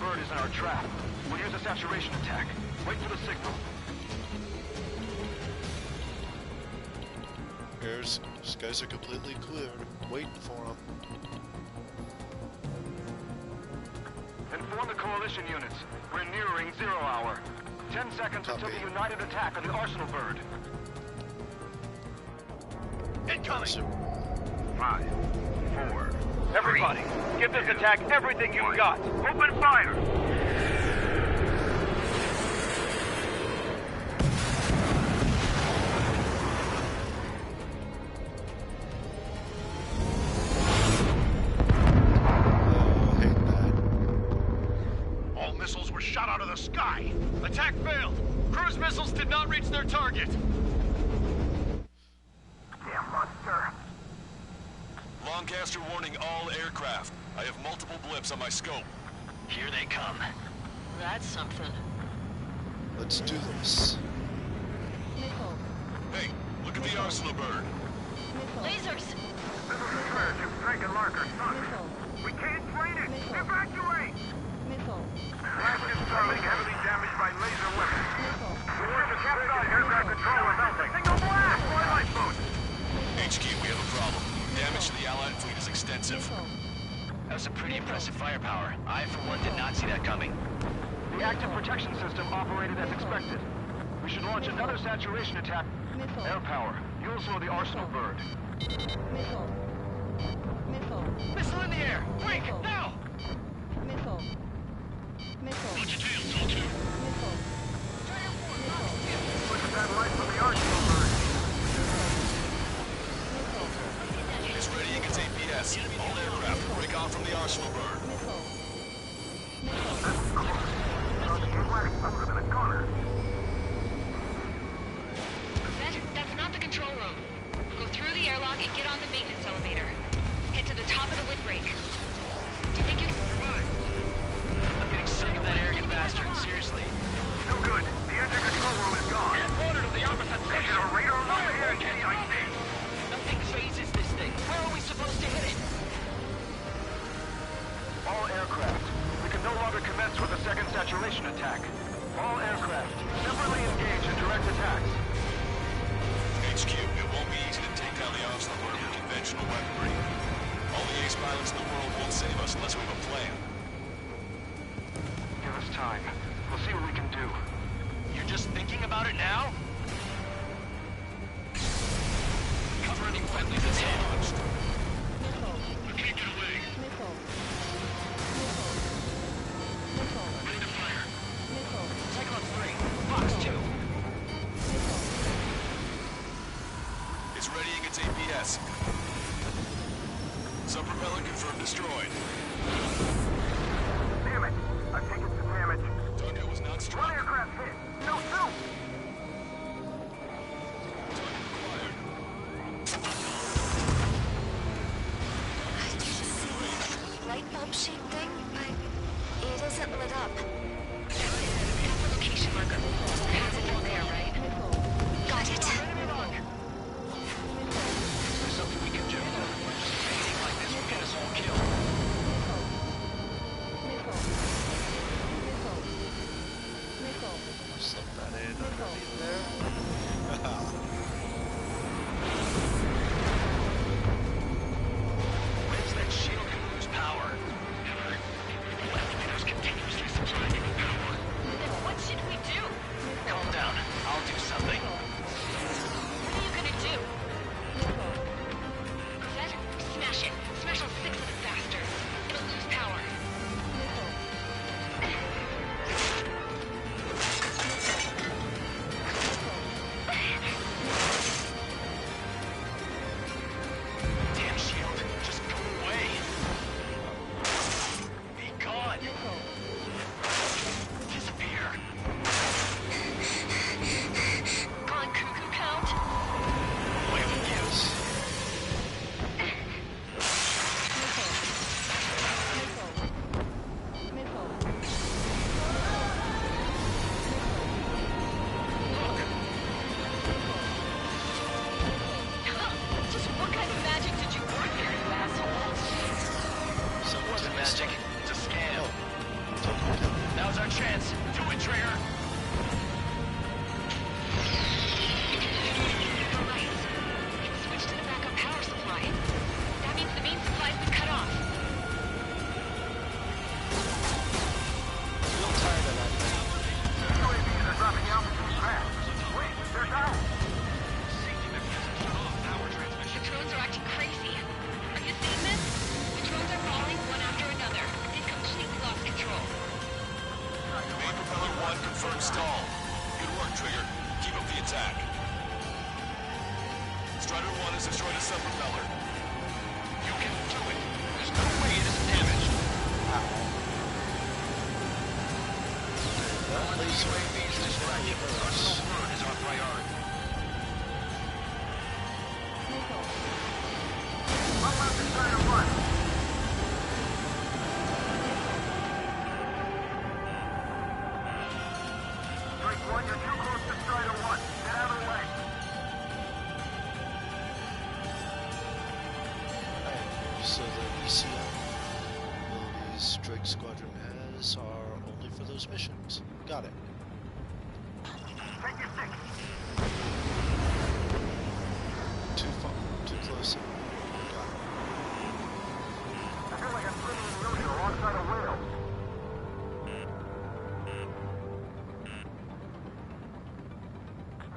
S11: bird is in our trap. We'll use a saturation attack. Wait for the signal.
S1: Skies are completely cleared. Waiting for them.
S11: Inform the coalition units. We're nearing 0 hour. 10 seconds until the united attack on the Arsenal bird.
S10: Incoming!
S11: 5, 4. Everybody, give this attack everything you've got. Open fire!
S10: All missiles were shot out of the sky. Attack failed. Cruise missiles did not reach their target.
S11: Damn monster.
S10: Lancaster warning all aircraft. I have multiple blips on my scope.
S9: Here they come. That's something.
S1: Let's do this.
S12: Missile.
S10: Hey, look at the Arsenal bird.
S9: Lasers!
S11: This is the treasure. Frank and Larker, son.
S12: Missile.
S11: We can't plane it!
S12: Missile.
S11: Evacuate!
S12: Missile.
S11: Flagship Starling heavily damaged by laser weapons.
S12: Missile.
S11: The work is capsized aircraft control is melting. Signal blast! Twilight boat!
S10: HQ, we have a problem. Damage to the Allied fleet is extensive.
S9: That was some pretty impressive firepower. I, for one, did not see that coming.
S11: The active protection system operated as expected. We should launch another saturation attack.
S12: Missile.
S11: Air power. You'll slow the Arsenal bird.
S12: Missile. Missile.
S11: Missile in the air! Quick!
S12: Missile.
S11: Now!
S12: Missile. Missile.
S10: Watch your tail, Saul 2.
S12: Missile.
S11: Put the satellite from the Arsenal bird.
S10: It's ready against APS. All aircraft, break off from the Arsenal bird.
S9: That's not the control room. Go through the airlock and get on the maintenance elevator. Head to the top of the windbreak. Do you think you can survive?
S7: I'm getting sick of that arrogant bastard, seriously.
S11: No good. The engine control room is gone. Order to the opposite section. A radar over here, KIC.
S7: Nothing phases this thing. Where are we supposed to hit it?
S11: All aircraft. We can no longer commence with a second saturation attack. All aircraft, separately engage in direct attacks.
S10: HQ, it won't be easy to take down the Arsenal bird with conventional weaponry. All the ace pilots in the world won't save us unless we have a plan.
S11: Give us time. We'll see what we can do.
S7: You're just thinking about it now? Cover any friendlies that's launched.
S12: Missile.
S10: I can't get away.
S12: Missile. Missile. Missile.
S10: Ready to fire.
S12: Missile.
S7: Cyclone 3, Fox 2.
S12: Missile.
S10: It's ready against APS. Sub-propeller confirmed destroyed.
S11: Damn it! I've taken some damage.
S10: Target was not
S11: One
S10: struck.
S11: aircraft hit. No soup!
S10: Target acquired.
S9: Light bulb shaped thing, but it isn't lit up. It's the location marker. It has it from there, right? Got it.
S7: There's something we can do. Anything like this will get us all killed.
S1: Slip that in underneath there.
S7: When's that shield gonna lose power? Never. Elevators continuously supplying it with power.
S9: Then what should we do?
S7: Calm down. I'll do something.
S9: What are you gonna do? Set? Smash it. Smash all 6 of the bastards. It'll lose power.
S10: Trigger. Keep up the attack. Strider 1 has destroyed a sub-propeller.
S11: You can do it. There's no way it isn't damaged. All the UAVs distracted. Personal word is our priority. What about the Strider 1? Strike 1, you're too close to Strider 1. Get out of the way.
S1: So the ECM abilities Drake Squadron has are only for those missions. Got it.
S11: Take your stick.
S1: Too far, too close. Got it.
S11: I feel like I'm swimming in the ocean alongside a whale.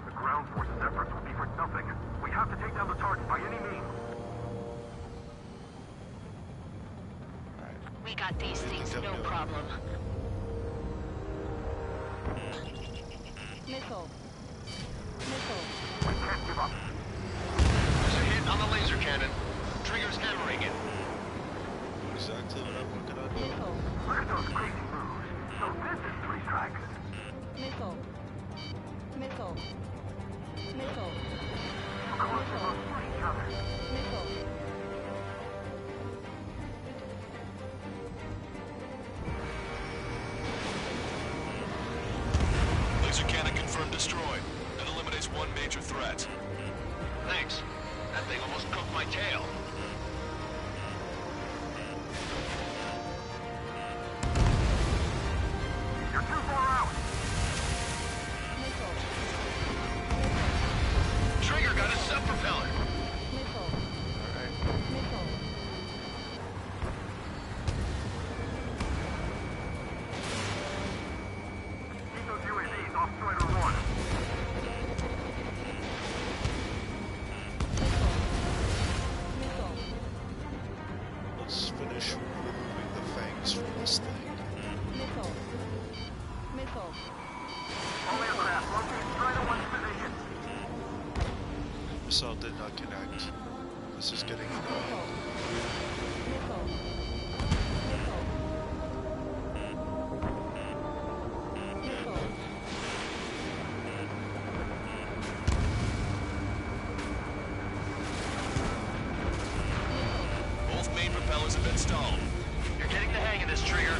S11: The ground force's efforts will be for nothing. We have to take down the target by any means.
S9: We got these things, no problem.
S12: Missile.
S11: We can't give up. There's a hit on the laser cannon. Trigger's hammering it.
S1: Exactly what I'm working on.
S12: Missile.
S11: Look at those crazy moves. So this is 3 strikes.
S12: Missile.
S11: Of course, we're both for each other.
S12: Missile.
S10: Laser cannon confirmed destroyed. That eliminates one major threat.
S11: Thanks. That thing almost cooked my tail. You're too far out. Trigger got a sub-propeller. Keep those UAVs off Strider 1.
S1: Let's finish removing the fangs from this thing.
S12: Missile.
S11: All aircraft, locate Strider 1's position.
S1: Missile did not connect. This is getting annoying.
S10: Both main propellers have been stalled.
S11: You're getting the hang of this, Trigger.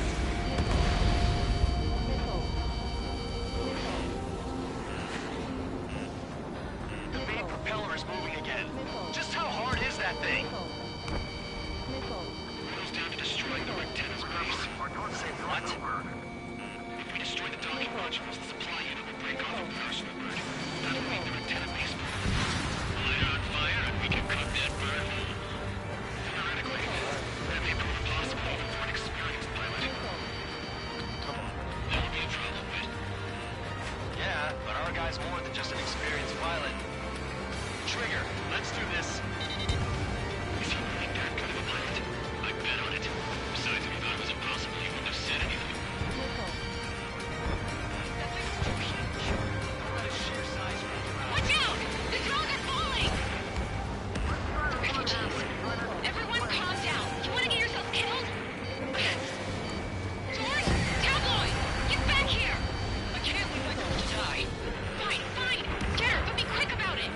S11: The main propeller is moving again. Just how hard is that thing? Goes down to destroying the antenna's base. Say what? If we destroy the docking modules, the supply unit will break off from First Bird. That'll make their antenna base burn. Light her on fire and we can cook that bird. Theoretically, that may prove possible even for an experienced pilot.
S1: Come on.
S11: That would be a problem, but... Yeah, but our guy's more than just an experienced pilot. Trigger, let's do this.
S7: Is he really that good of a pilot? I bet on it. Besides, if he thought it was impossible, he wouldn't have said anything.
S9: Watch out! The drones are falling! Refugees, everyone calm down. You want to get yourself killed? George, tabloid, get back here! I can't leave my girl to die. Fine. Get her, but be quick about it.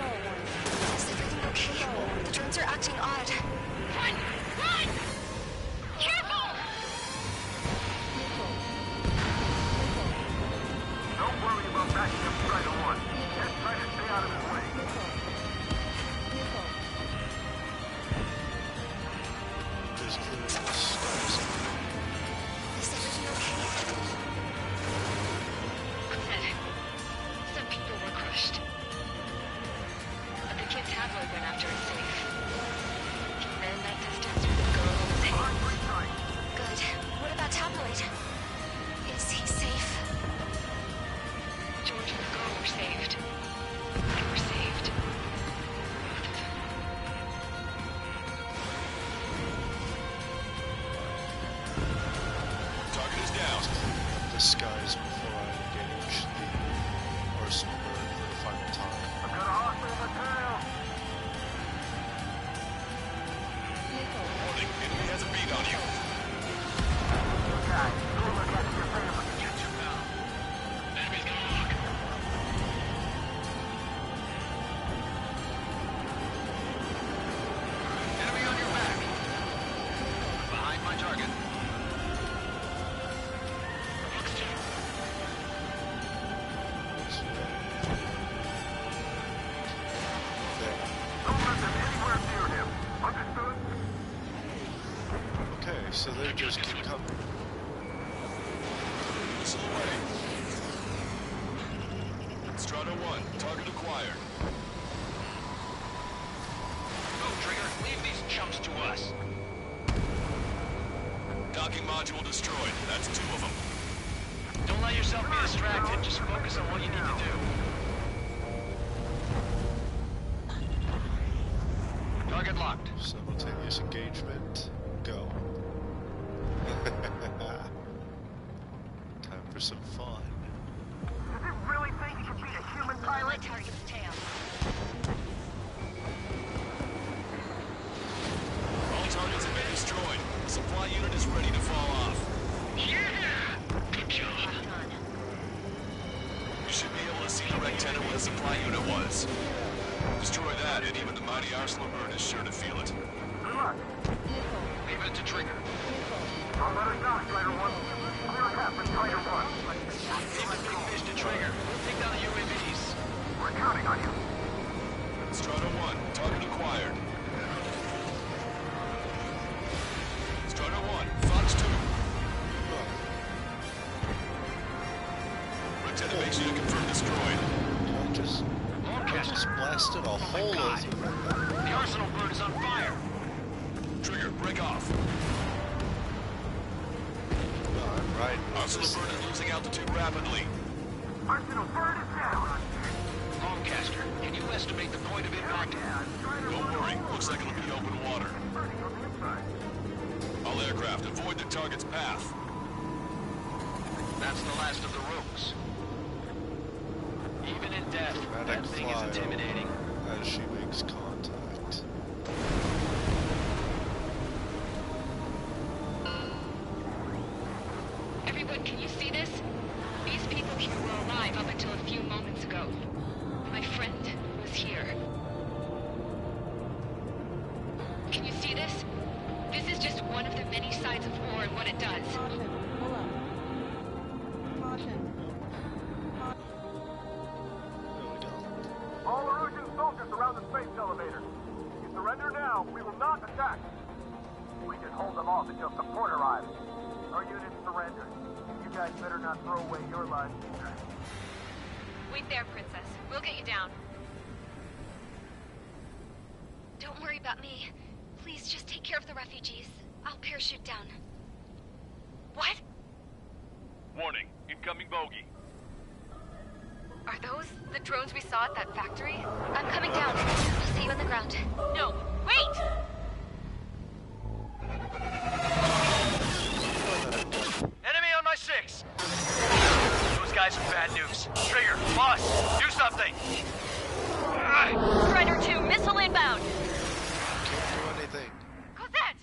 S1: So they just keep coming.
S10: Missile away. Strata 1, target acquired.
S7: Go, Trigger. Leave these chumps to us.
S10: Docking module destroyed. That's 2 of them.
S7: Don't let yourself be distracted. Just focus on what you need to do. Target locked.
S1: Simultaneous engagement. Go. Time for some fun.
S11: Does it really think you can beat a human pilot?
S9: Target's tail.
S10: All targets have been destroyed. The supply unit is ready to fall off.
S7: Yeah! Good job.
S10: You should be able to see the rectangle where the supply unit was. Destroy that, and even the mighty Arsenal bird is sure to feel it.
S11: Good luck.
S7: Leave it to Trigger.
S11: Don't let us down, Strider 1. Clear a path for Strider 1.
S7: Leave the big fish to Trigger. We'll take down the UAVs.
S11: We're counting on you.
S10: Strata 1, target acquired. Strata 1, Fox 2. Retentivation to confirm destroyed.
S1: I just blasted a hole through it.
S7: The Arsenal bird is on fire.
S10: Trigger, break off.
S1: Right.
S10: Arsenal bird is losing altitude rapidly.
S11: Arsenal bird is down.
S7: Longcaster, can you estimate the point of impact?
S10: Don't worry, looks like it'll be open water. All aircraft, avoid the target's path.
S7: That's the last of the rogues. Even in death, that
S1: Dramatic
S7: thing is intimidating.
S1: as she makes contact.
S9: Everyone, can you see this? These people here were alive up until a few moments ago. My friend was here. Can you see this? This is just one of the many sides of war and what it does.
S12: Caution. Hold up. Caution.
S11: All Erusian soldiers around the space elevator. If you surrender now, we will not attack. We can hold them off until support arrives. Our unit surrendered. You guys better not throw away your lives either.
S9: Wait there, Princess. We'll get you down.
S4: Don't worry about me. Please just take care of the refugees. I'll parachute down. What?
S11: Warning, incoming bogey.
S2: Are those the drones we saw at that factory?
S4: I'm coming down. I'll see you on the ground.
S9: No, wait!
S7: Enemy on my 6! Those guys are bad news. Trigger, boss, do something!
S9: Strider 2, missile inbound!
S1: Can't do anything.
S9: Cosette!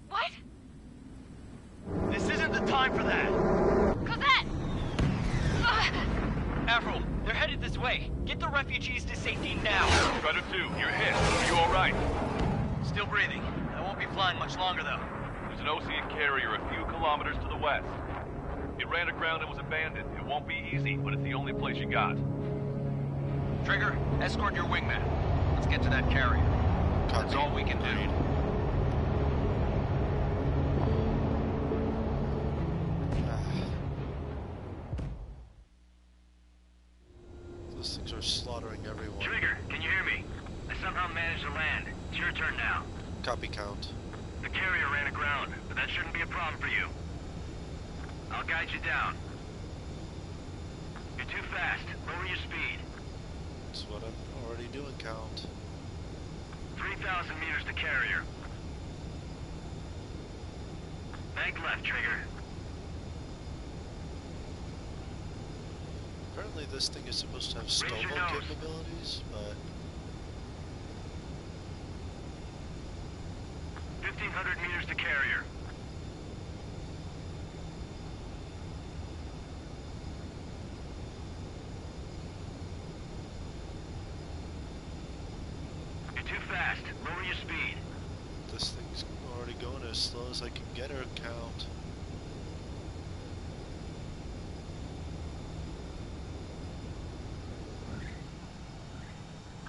S9: What?
S7: This isn't the time for that!
S9: Cosette!
S7: Avril, they're headed this way. Get the refugees to safety now.
S11: Strider 2, you're hit. Are you alright?
S7: Still breathing. I won't be flying much longer, though.
S11: There's an Osean carrier a few kilometers to the west. It ran aground and was abandoned. It won't be easy, but it's the only place you got.
S7: Trigger, escort your wingman. Let's get to that carrier. That's all we can do.
S1: Those things are slaughtering everyone.
S11: Trigger, can you hear me? I somehow managed to land. It's your turn now.
S1: Copy count.
S11: The carrier ran aground, but that shouldn't be a problem for you. I'll guide you down. You're too fast. Lower your speed.
S1: That's what I'm already doing, count.
S11: 3,000 meters to carrier. Bank left, Trigger.
S1: Apparently this thing is supposed to have
S11: Raise your
S1: Stovo
S11: nose.
S1: capabilities, but
S11: 1,500 meters to carrier. You're too fast. Lower your speed.
S1: this thing's already going as slow as I can get her, count.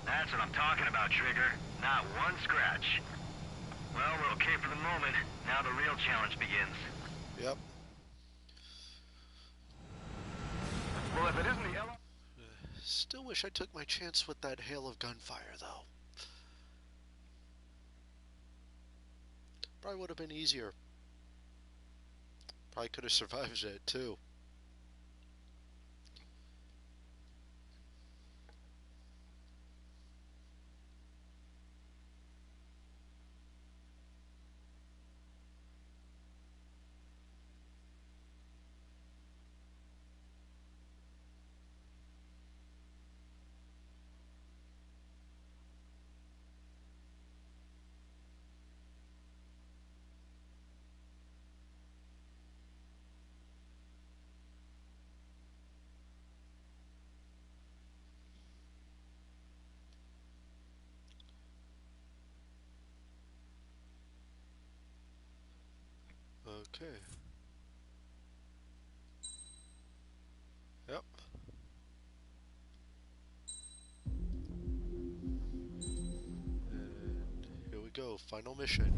S11: That's what I'm talking about, Trigger. Not one scratch.
S7: Well, we're okay for the moment. Now the real challenge begins.
S1: Yep.
S10: Well, if it isn't the
S1: Still wish I took my chance with that hail of gunfire, though. Probably would have been easier. Probably could have survived it, too. Okay. Yep. And here we go, final mission.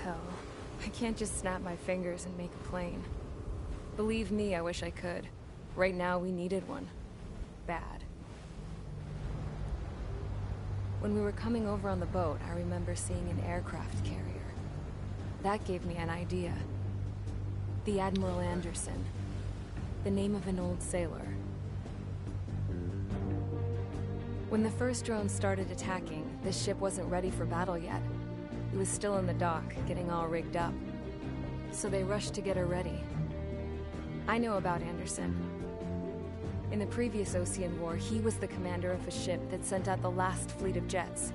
S2: Hell, I can't just snap my fingers and make a plane. Believe me, I wish I could. Right now, we needed one. Bad. When we were coming over on the boat, I remember seeing an aircraft carrier. That gave me an idea. The Admiral Anderson. The name of an old sailor. When the first drone started attacking, the ship wasn't ready for battle yet. It was still in the dock, getting all rigged up. So they rushed to get her ready. I know about Anderson. In the previous Osean War, he was the commander of a ship that sent out the last fleet of jets.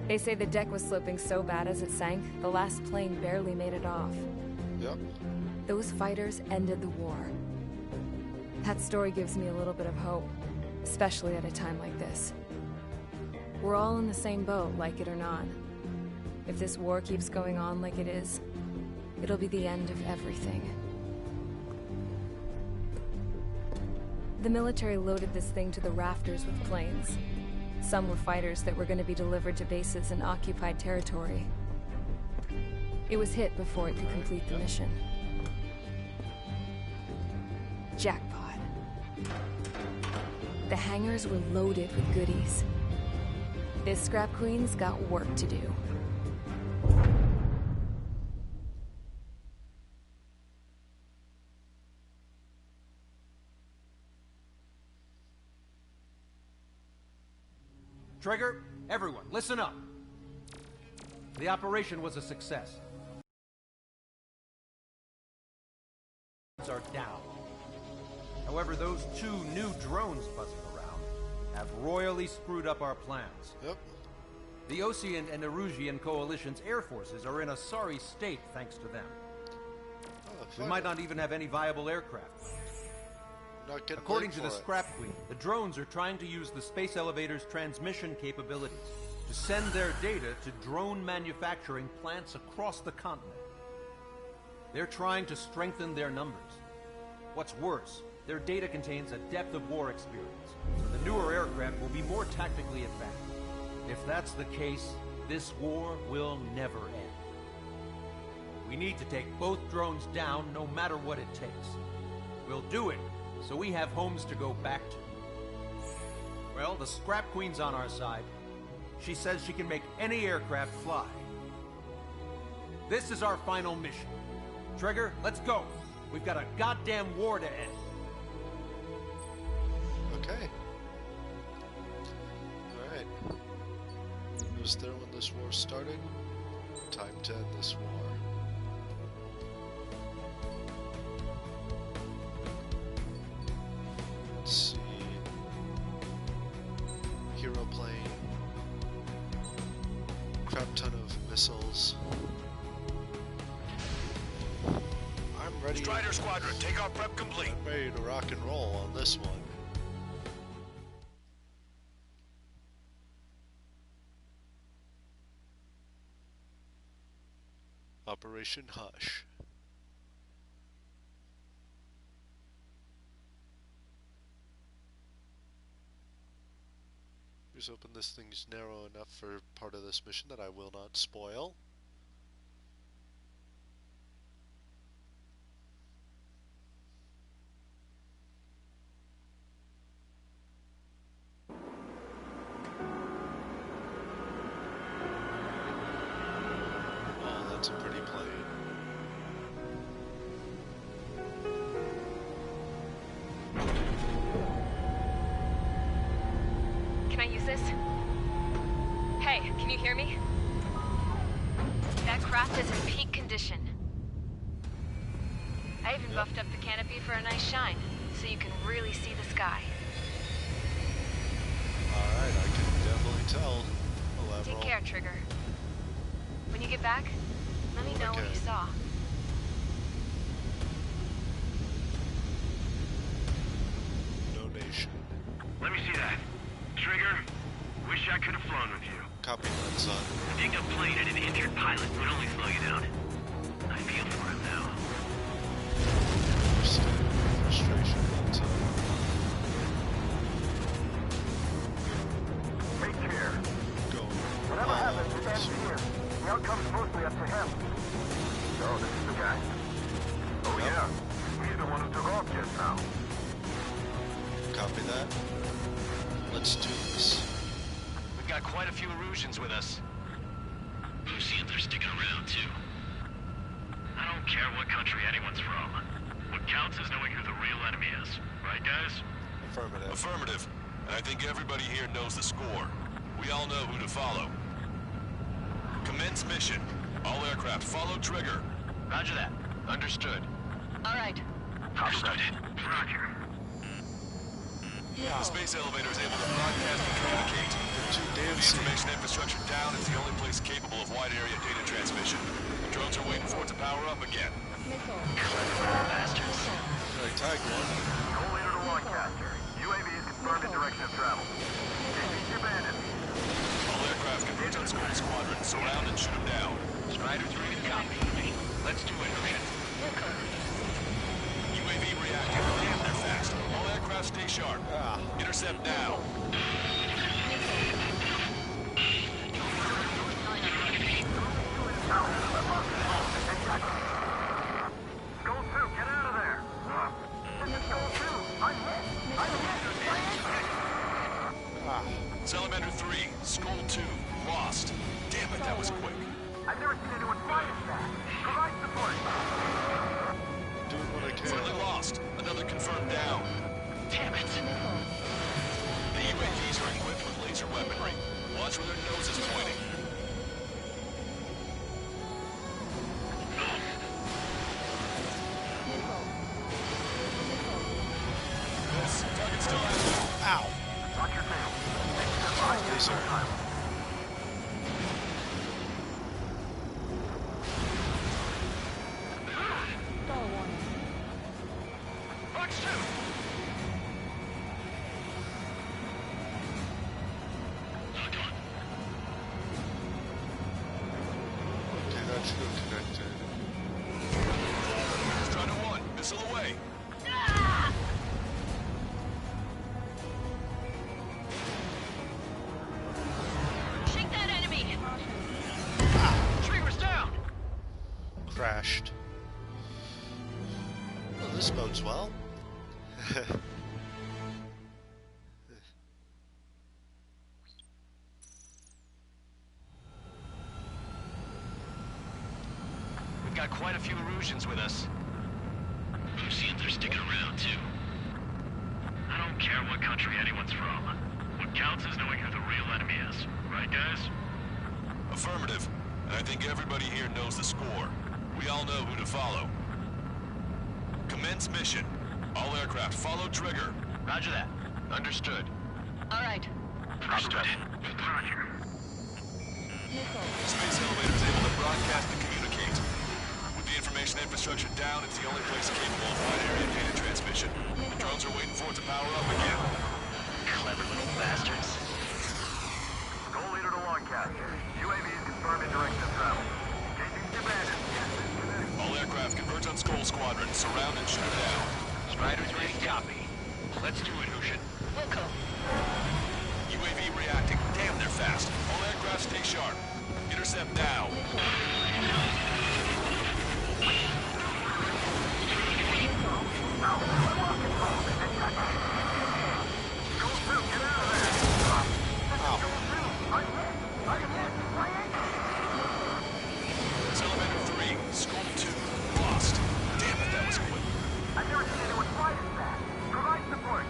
S2: They say the deck was sloping so bad as it sank, the last plane barely made it off.
S1: Yep.
S2: Those fighters ended the war. That story gives me a little bit of hope, especially at a time like this. We're all in the same boat, like it or not. If this war keeps going on like it is, it'll be the end of everything. The military loaded this thing to the rafters with planes. Some were fighters that were going to be delivered to bases in occupied territory. It was hit before it could complete the mission. Jackpot. The hangars were loaded with goodies. This Scrap Queen's got work to do.
S5: Trigger, everyone, listen up. The operation was a success. Are down. However, those 2 new drones buzzing around have royally screwed up our plans.
S1: Yep.
S5: The Osean and Erusian coalition's air forces are in a sorry state thanks to them. We might not even have any viable aircraft.
S1: Not getting
S5: According to
S1: blamed
S5: the
S1: for it.
S5: Scrap Queen, the drones are trying to use the space elevator's transmission capabilities to send their data to drone manufacturing plants across the continent. They're trying to strengthen their numbers. What's worse, their data contains a depth of war experience, so the newer aircraft will be more tactically advanced. If that's the case, this war will never end. We need to take both drones down no matter what it takes. We'll do it so we have homes to go back to. Well, the Scrap Queen's on our side. She says she can make any aircraft fly. This is our final mission. Trigger, let's go. We've got a goddamn war to end.
S1: Okay. Alright. I was there when this war started. Time to end this war. Let's see. Hero plane. Crap ton of missiles. I'm ready. ready.
S10: Strider Squadron, takeoff prep complete.
S1: I'm ready to rock and roll on this one. Operation Hush. Here's hoping this thing's narrow enough for part of this mission that I will not spoil. Oh, that's a pretty plane.
S2: Can I use this? Hey, can you hear me? That craft is in peak condition. I even buffed up the canopy for a nice shine, so you can really see the sky.
S1: Alright, I can definitely tell.
S2: Take care, Trigger. When you get back, let me know what you saw.
S1: Donation.
S11: Let me see that. Trigger, wish I could have flown with you.
S1: Copy that, son.
S7: A dinged up plane and an injured pilot would only slow you down. I feel for him now.
S1: Frustration that time.
S11: Take care.
S1: Go.
S11: Whatever happens, it ends here. The outcome's mostly up to him. So, this is the guy. Oh, yeah. He's the one who took off just now.
S1: Copy that. Let's do this.
S10: We've got quite a few Erusians with us.
S7: Lucians are sticking around, too. I don't care what country anyone's from. What counts is knowing who the real enemy is. Right, guys?
S1: Affirmative.
S10: Affirmative. And I think everybody here knows the score. We all know who to follow. Commence mission. All aircraft follow trigger.
S7: Roger that. Understood.
S2: All right.
S7: Understood. Roger.
S10: The space elevator is able to broadcast and communicate. The information infrastructure down is the only place capable of wide area data transmission. The drones are waiting for it to power up again.
S7: Bastards.
S1: I tagged one.
S11: No leader to Lancaster. UAV is confirmed in direction of travel. Engage your bandits.
S10: All aircraft converge on Skull Squadron. Surround and shoot them down.
S7: Strider 3 to copy. Let's do it, Red.
S10: UAV reactive. Damn, they're fast. All aircraft stay sharp. Intercept now.
S11: Skull 2, get out of there! This is Skull 2! I'm hit!
S10: Salamander 3, Skull 2, lost. Damn it, that was quick.
S11: I've never seen anyone fly as fast! Provide support!
S1: Doing what I can.
S10: Friendly lost. Another confirmed down.
S7: Damn it.
S10: The UAVs are equipped with laser weaponry. Watch where their nose is pointing. Yes, target still active.
S1: Ow!
S11: Watch your tail.
S1: Laser.
S11: Fox 2!
S1: Okay, that should have connected.
S10: Strider 1, missile away.
S2: Shake that enemy!
S11: Trigger's down!
S1: Crashed. Well, this bodes well.
S10: We've got quite a few Erusians with us.
S7: Lucians are sticking around, too. I don't care what country anyone's from. What counts is knowing who the real enemy is. Right, guys?
S10: Affirmative. And I think everybody here knows the score. We all know who to follow. Commence mission. All aircraft follow trigger.
S7: Roger that. Understood.
S2: All right.
S7: Understood. Roger.
S10: Space elevator is able to broadcast and communicate. With the information infrastructure infrastructure down, it's the only place capable of wide area data transmission. The drones are waiting for it to power up again.
S7: Clever little bastards.
S11: Goal leader to Longcast. UAVs confirmed in direction of travel. Engaging the bandits.
S10: All aircraft converge on Skull Squadron. Surround and shoot down.
S7: Strider 3, copy. Let's do it, Hushin.
S9: Wilco.
S10: UAV reacting. Damn, they're fast. All aircraft stay sharp. Intercept now. Salamander 3, Skull 2, lost. Damn it, that was quick.
S11: I've never seen anyone fly this fast. Provide support.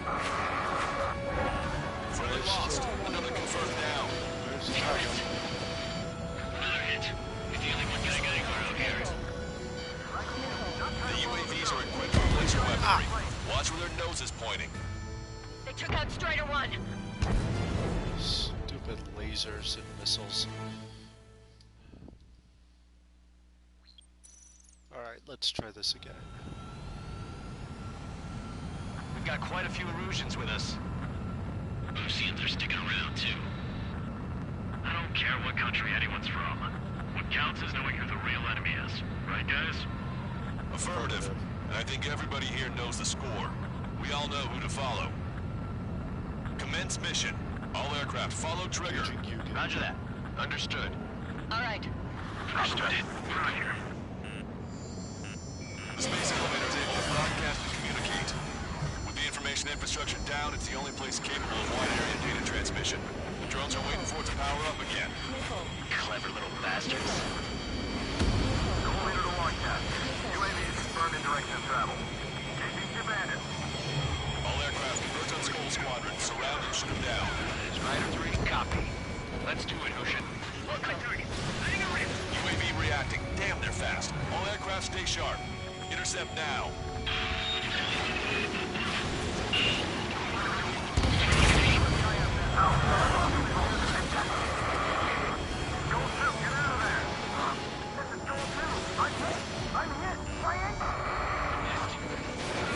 S10: Friendly lost. Another confirmed down.
S7: Another hit. It's the only one guy getting around here.
S10: The UAVs are equipped with laser weaponry. Watch where their nose is pointing.
S9: They took out Strider 1.
S1: Stupid lasers and missiles. Alright, let's try this again.
S7: We've got quite a few Erusians with us. I'm seeing they're sticking around, too. I don't care what country anyone's from. What counts is knowing who the real enemy is. Right, guys?
S10: Affirmative. And I think everybody here knows the score. We all know who to follow. Commence mission. All aircraft follow trigger.
S7: Roger that. Understood.
S9: All right.
S7: Understood. Roger.
S10: The space elevator is able to broadcast and communicate. With the information infrastructure down, it's the only place capable of wide area data transmission. The drones are waiting for it to power up again.
S7: Clever little bastards.
S11: Goal leader to Longcast. UAVs confirmed in direction of travel. Engaging the bandits.
S10: All aircraft converge on Skull Squadron. Surround and shoot them down.
S7: Strider 3, copy. Let's do it, Hushin.
S10: UAV reacting. Damn, they're fast. All aircraft stay sharp. Intercept now.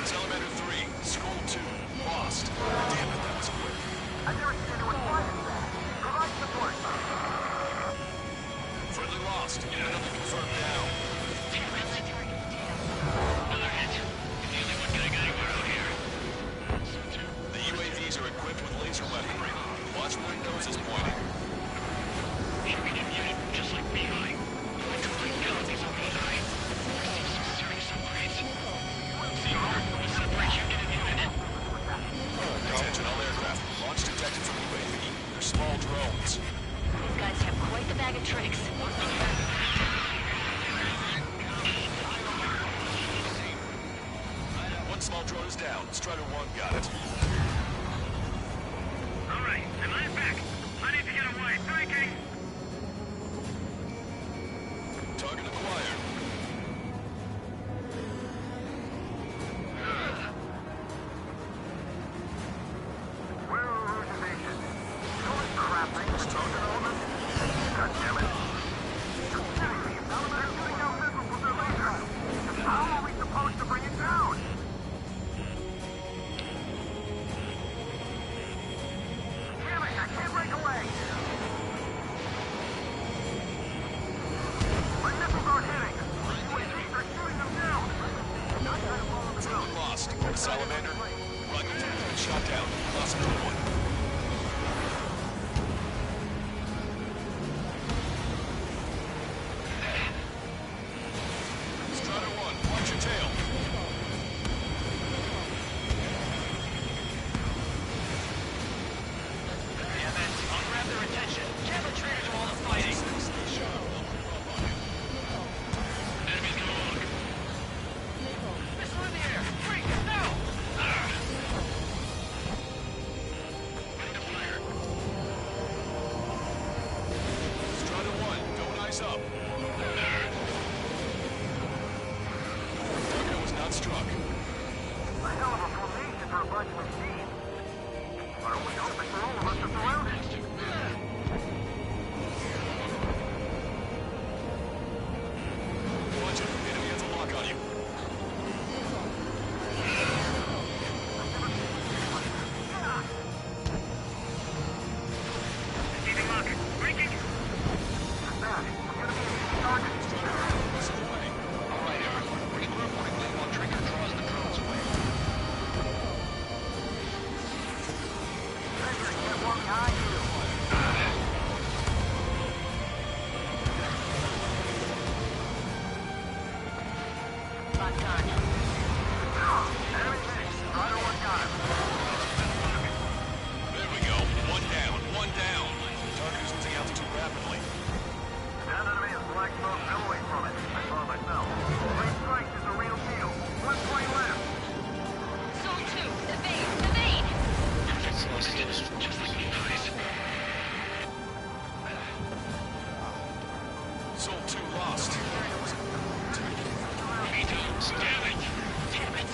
S10: Salamander 3, Skull 2, lost. Damn it, that was quick.
S11: I've never seen anyone fly this fast. Provide support.
S10: Friendly lost. Another confirmed down.
S7: Another hit. It's the only one guy getting around here.
S10: The UAVs are equipped with laser weaponry. Watch where their nose is pointing.
S7: Should be muted, just like Beehive. I don't like galaxies on Beehive. There seems some serious upgrades. Theodore, we'll separate you in a minute.
S10: Attention all aircraft. Launch detected from UAV. They're small drones.
S9: These guys have quite the bag of tricks.
S10: One small drone is down. Strider 1 got it.
S11: All right, and I'm back. I need to get away. Breaking.
S10: Target acquired.
S11: Where are Erusian bases? Holy crap, things are talking all this. God damn it. You're kidding me. They're shooting out missiles with their lasers. How are we supposed to bring it down? Damn it, I can't break away. My missiles aren't hitting. UAVs are shooting them down. Not trying to follow the
S10: Friendly lost. Salamander. Rocket 2 has been shot down. Lost another one. Strider 1, watch your tail.
S7: Damn it. I'll grab their attention. Can't retreat to all the fighting. Enemies come along. Missile in the air. Freak, now!
S9: Locked on.
S10: Enemy hit. Strider 1 got him. There we go. One down. One down. Target is losing altitude rapidly. That enemy is black smoke billowing from it. I saw it myself. Three strikes is a real deal. 1 point left.
S9: Soul 2, evade, evade!
S7: Just like me, please.
S10: Soul 2 lost.
S7: Me too. Damn it! Damn it!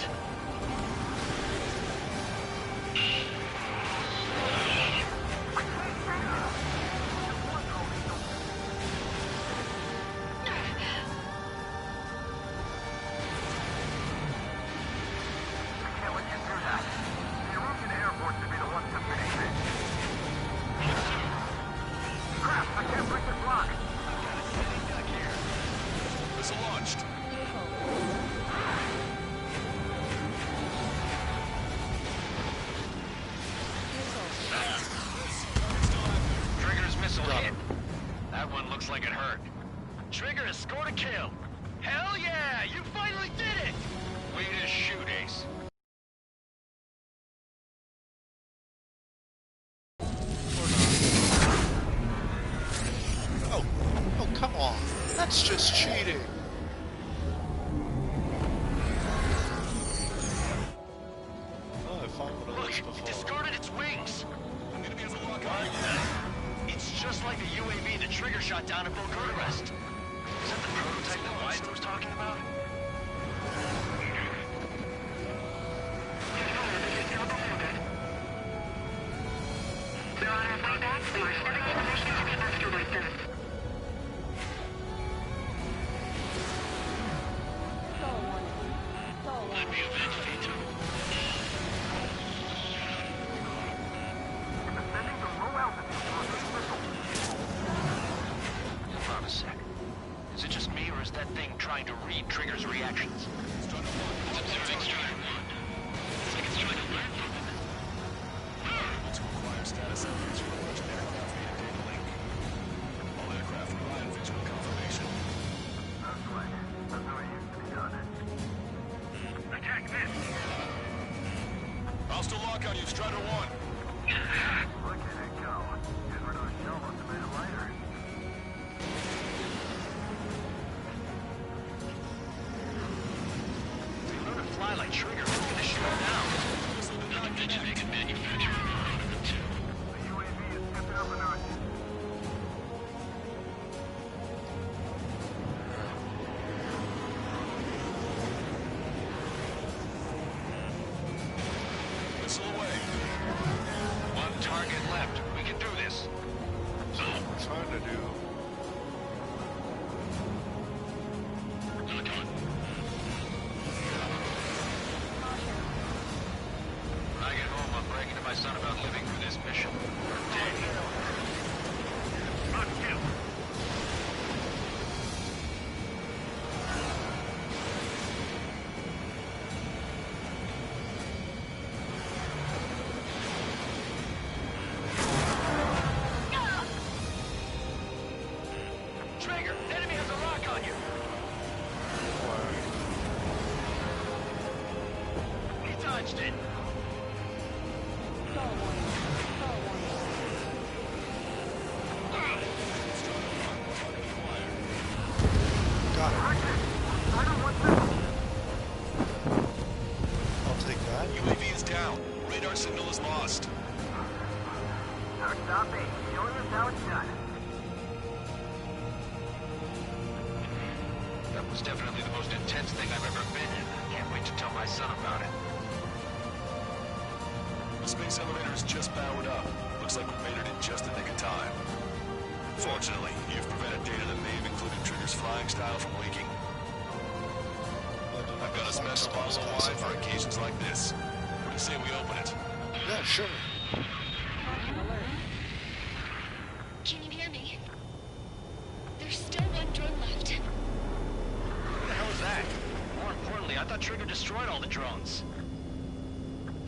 S10: Missile launched.
S7: Trigger's missile hit. That one looks like it hurt. Trigger has scored a kill. Hell yeah! You finally did it! Way to shoot, Ace.
S1: Oh, oh, come on. That's just cheating. Oh, I fought one of those
S7: Look,
S1: before.
S7: it discarded its wings.
S10: Enemy has a lock on.
S7: It's just like the UAV the Trigger shot down at Bucharest. Is that the prototype that Weisner was talking about?
S9: We're on our way back. We were sending information to the asteroid zone.
S7: Let me avenge Vito.
S10: Descending to low altitude to reduce missile.
S7: Hold on a sec. Is it just me, or is that thing trying to read Trigger's reactions? It's observing Strider 1. It's like it's trying to learn from him.
S10: To acquire status updates from Russian aircraft via data link. All aircraft rely on visual confirmation. That's right. That's how it used to be done. Attack this! I'll still lock on you, Strider 1. Look at it go. Get rid of the shell must have made it lighter.
S7: They learn to fly like Trigger. Look at the show now. I bet you they can manufacture a lot of them, too.
S10: The UAV is tipping up a notch. Missile away.
S7: One target left. We can do this.
S1: I'm trying to do.
S7: Lock on. When I get home, I'm bragging to my son about living through this mission.
S10: Not kill.
S7: Trigger, enemy has a lock on you. He dodged it.
S1: Got it. I'll take that.
S10: UAV is down. Radar signal is lost. Stop it. Showing us how it's done.
S7: That was definitely the most intense thing I've ever been in. Can't wait to tell my son about it.
S10: The space elevator is just powered up. Looks like we made it in just the nick of time. Fortunately, you've prevented data that may have included Trigger's flying style from leaking. I've got a special bottle of wine for occasions like this. What do you say we open it?
S1: Yeah, sure.
S9: Can you hear me? There's still one drone left.
S7: What the hell is that? More importantly, I thought Trigger destroyed all the drones.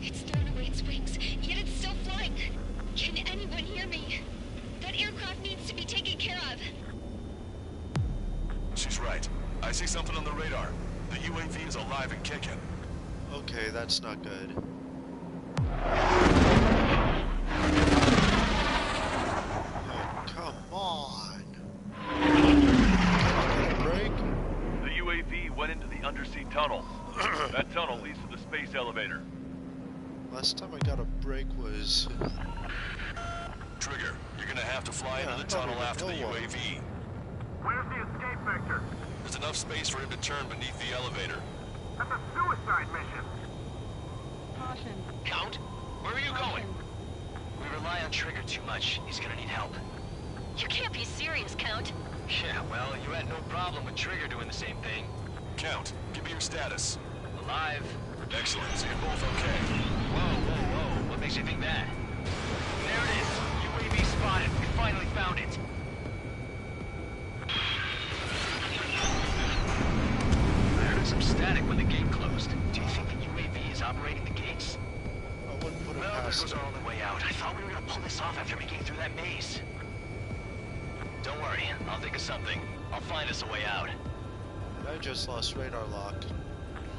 S9: It's thrown away its wings, yet it's still flying. Can anyone hear me? That aircraft needs to be taken care of.
S10: She's right. I see something on the radar. The UAV is alive and kicking.
S1: Okay, that's not good. Oh, come on. Break?
S15: The UAV went into the undersea tunnel. That tunnel leads to the space elevator.
S1: Last time I got a break was...
S10: Trigger, you're gonna have to fly into the tunnel after the UAV.
S11: Where's the escape vector?
S10: There's enough space for him to turn beneath the elevator.
S11: That's a suicide mission.
S12: Caution.
S7: Count, where are you going? We rely on Trigger too much. He's gonna need help.
S9: You can't be serious, Count.
S7: Yeah, well, you had no problem with Trigger doing the same thing.
S10: Count, give me your status.
S7: Alive.
S10: Excellent, so you're both okay.
S7: Whoa. What makes you think that? There it is. UAV spotted. We finally found it. I heard some static when the gate closed. Do you think the UAV is operating the gates?
S1: I wouldn't put it
S7: Well, there
S1: past
S7: goes our only way out. I thought we were gonna pull this off after making it through that maze. Don't worry, I'll think of something. I'll find us a way out.
S1: I just lost radar lock.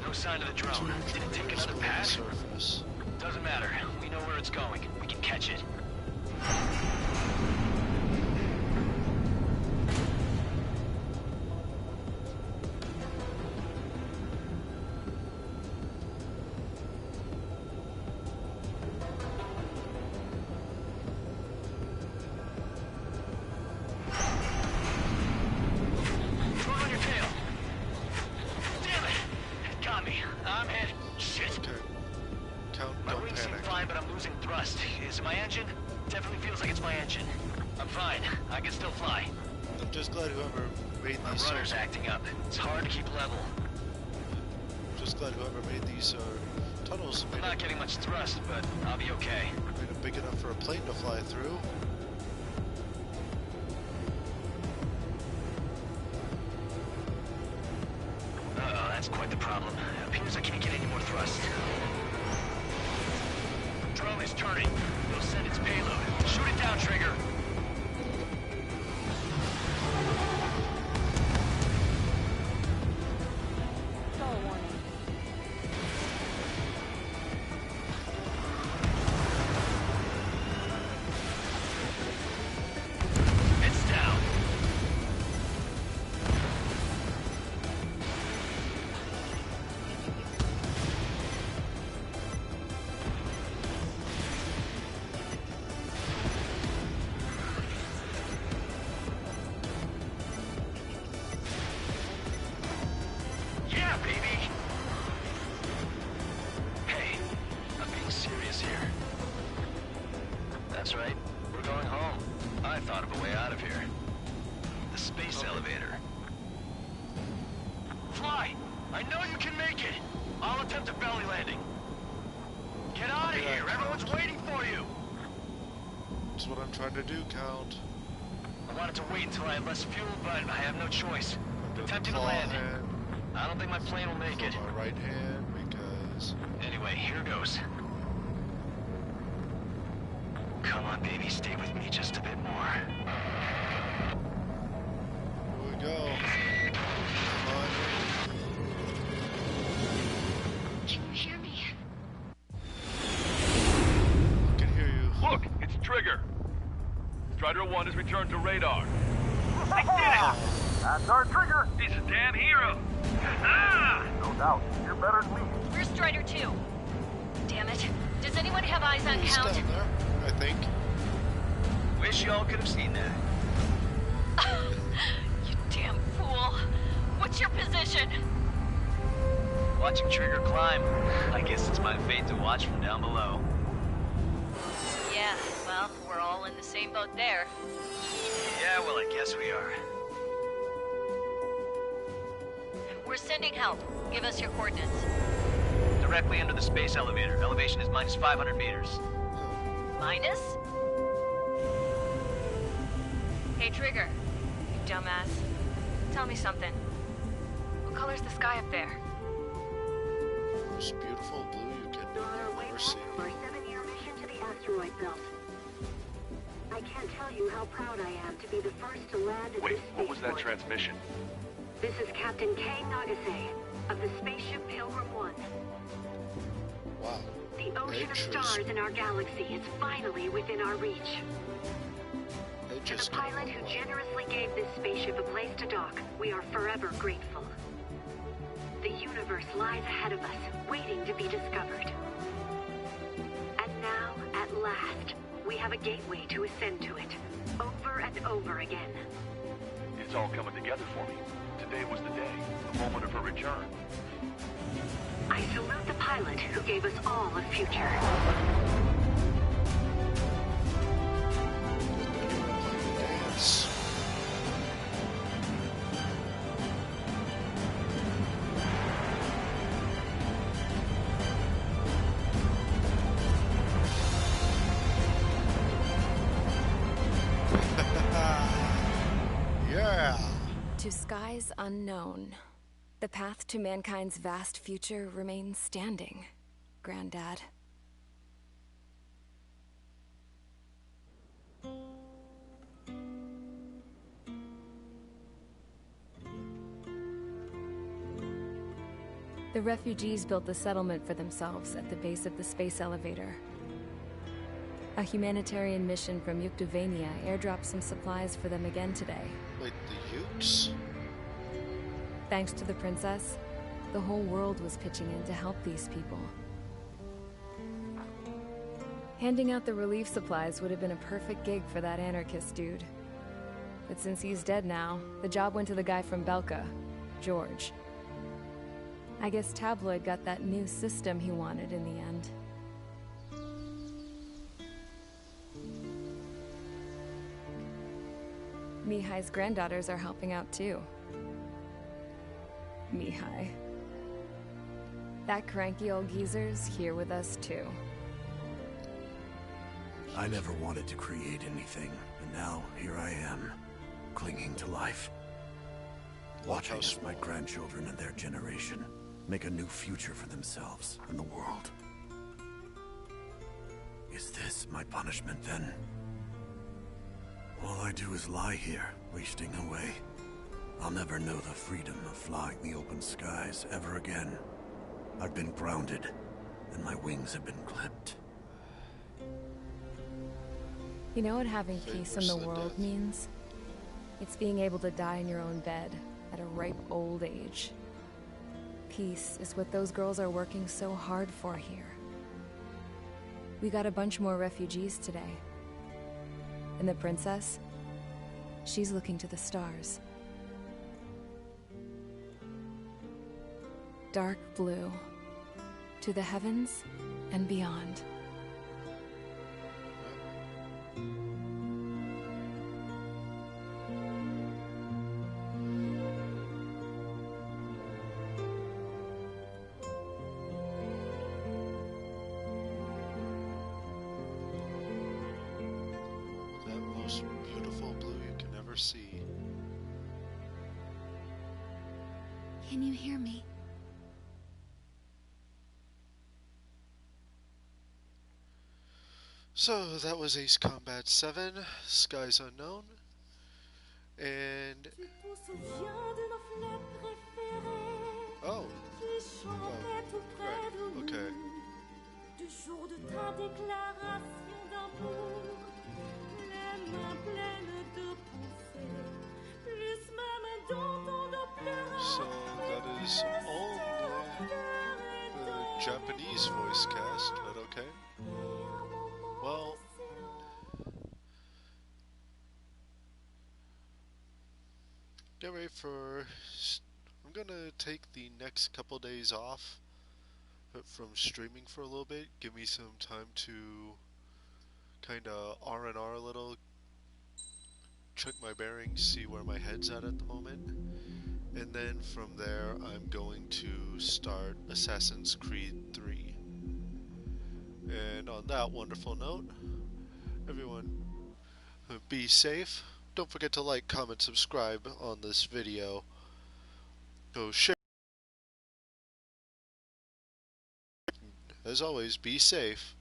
S7: No sign of the drone. Did it take another path?
S1: Surface.
S7: Doesn't matter. We know where it's going. We can catch it. Drone on your tail. Damn it! It got me. I'm hit. Shit.
S1: Okay. Count,
S7: My
S1: don't
S7: wings seem
S1: panic.
S7: fine, but I'm losing thrust. Is it my engine? Definitely feels like it's my engine. I'm fine. I can still fly.
S1: I'm just glad whoever made
S7: My
S1: these
S7: rudder's acting up. It's hard to keep level.
S1: Just glad whoever made these tunnels
S7: I'm not getting much thrust, but I'll be okay.
S1: made it big enough for a plane to fly through.
S7: Uh-oh, that's quite the problem. It appears I can't get any more thrust. Drone is turning. It'll send its payload. Shoot it down, Trigger.
S12: Stall warning.
S7: It's down. Yeah, baby! Hey, I'm being serious here. That's right. We're going home. I thought of a way out of here. The space elevator. Fly! I know you can make it! I'll attempt a belly landing. Get out of here! Everyone's waiting for you!
S1: That's what I'm trying to do, Count.
S7: I wanted to wait until I had less fuel, but I have no choice. Attempting to
S1: Claw
S7: land.
S1: hand
S7: I don't think my plane will make it.
S1: for my right hand because...
S7: Anyway, here goes. Come on, baby, stay with me just a bit more.
S1: Here we go. Come on.
S9: Can you hear me?
S1: I can hear you.
S15: Look, it's Trigger. Strider 1 has returned to radar.
S11: I did it! That's our Trigger!
S15: He's a damn hero.
S11: No doubt. You're better than me.
S9: Where's Strider 2? Damn it. Does anyone have eyes on
S1: He's
S9: Count?
S1: down there, I think.
S7: Wish y'all could have seen that.
S9: You damn fool. What's your position?
S7: Watching Trigger climb. I guess it's my fate to watch from down below.
S9: Yeah, well, we're all in the same boat there.
S7: Yeah, well, I guess we are.
S9: We're sending help. Give us your coordinates.
S7: Directly under the space elevator. Elevation is minus 500 meters.
S9: Minus? Hey, Trigger. You dumbass. Tell me something. What color's the sky up there?
S1: Most beautiful blue you can ever see.
S16: Our 7-year mission to the asteroid belt. I can't tell you how proud I am to be the first to land at
S15: Wait,
S16: this
S15: what was that
S16: spaceport.
S15: transmission?
S16: This is Captain Kay Nagase of the ocean of stars in our galaxy is finally within our reach. To the pilot who generously gave this spaceship a place to dock, we are forever grateful. The universe lies ahead of us, waiting to be discovered. And now, at last, we have a gateway to ascend to it, over and over again.
S15: It's all coming together for me. Today was the day, the moment of her return.
S16: I salute the pilot who gave us all a future.
S1: Yeah.
S2: To skies unknown, the path to mankind's vast future remains standing, Granddad. The refugees built the settlement for themselves at the base of the space elevator. A humanitarian mission from Yukduvania airdropped some supplies for them again today.
S1: Wait, the Ukes?
S2: Thanks to the princess, the whole world was pitching in to help these people. Handing out the relief supplies would have been a perfect gig for that anarchist dude. But since he's dead now, the job went to the guy from Belka, George. I guess Tabloid got that new system he wanted in the end. Mihai's granddaughters are helping out too. Mihai. That cranky old geezer's here with us too.
S17: I never wanted to create anything, and now here I am, clinging to life. Watching as my grandchildren and their generation make a new future for themselves and the world. Is this my punishment then? All I do is lie here, wasting away. I'll never know the freedom of flying the open skies ever again. I've been grounded, and my wings have been clipped.
S2: You know what having peace in the world means? It's being able to die in your own bed at a ripe old age. Peace is what those girls are working so hard for here. We got a bunch more refugees today. And the princess? She's looking to the stars. Dark blue. To the heavens and beyond.
S1: Beautiful blue you can ever see.
S4: Can you hear me?
S1: So that was Ace Combat 7, Skies Unknown, and oh, right, okay. So that is only the Japanese voice cast, but okay. Well, get ready for... I'm gonna take the next couple days off from streaming for a little bit. Give me some time to kinda R&R a little, check my bearings, see where my head's at the moment, and then from there I'm going to start Assassin's Creed 3. And on that wonderful note, everyone be safe. Don't forget to like, comment, subscribe on this video. Go share. As always, be safe.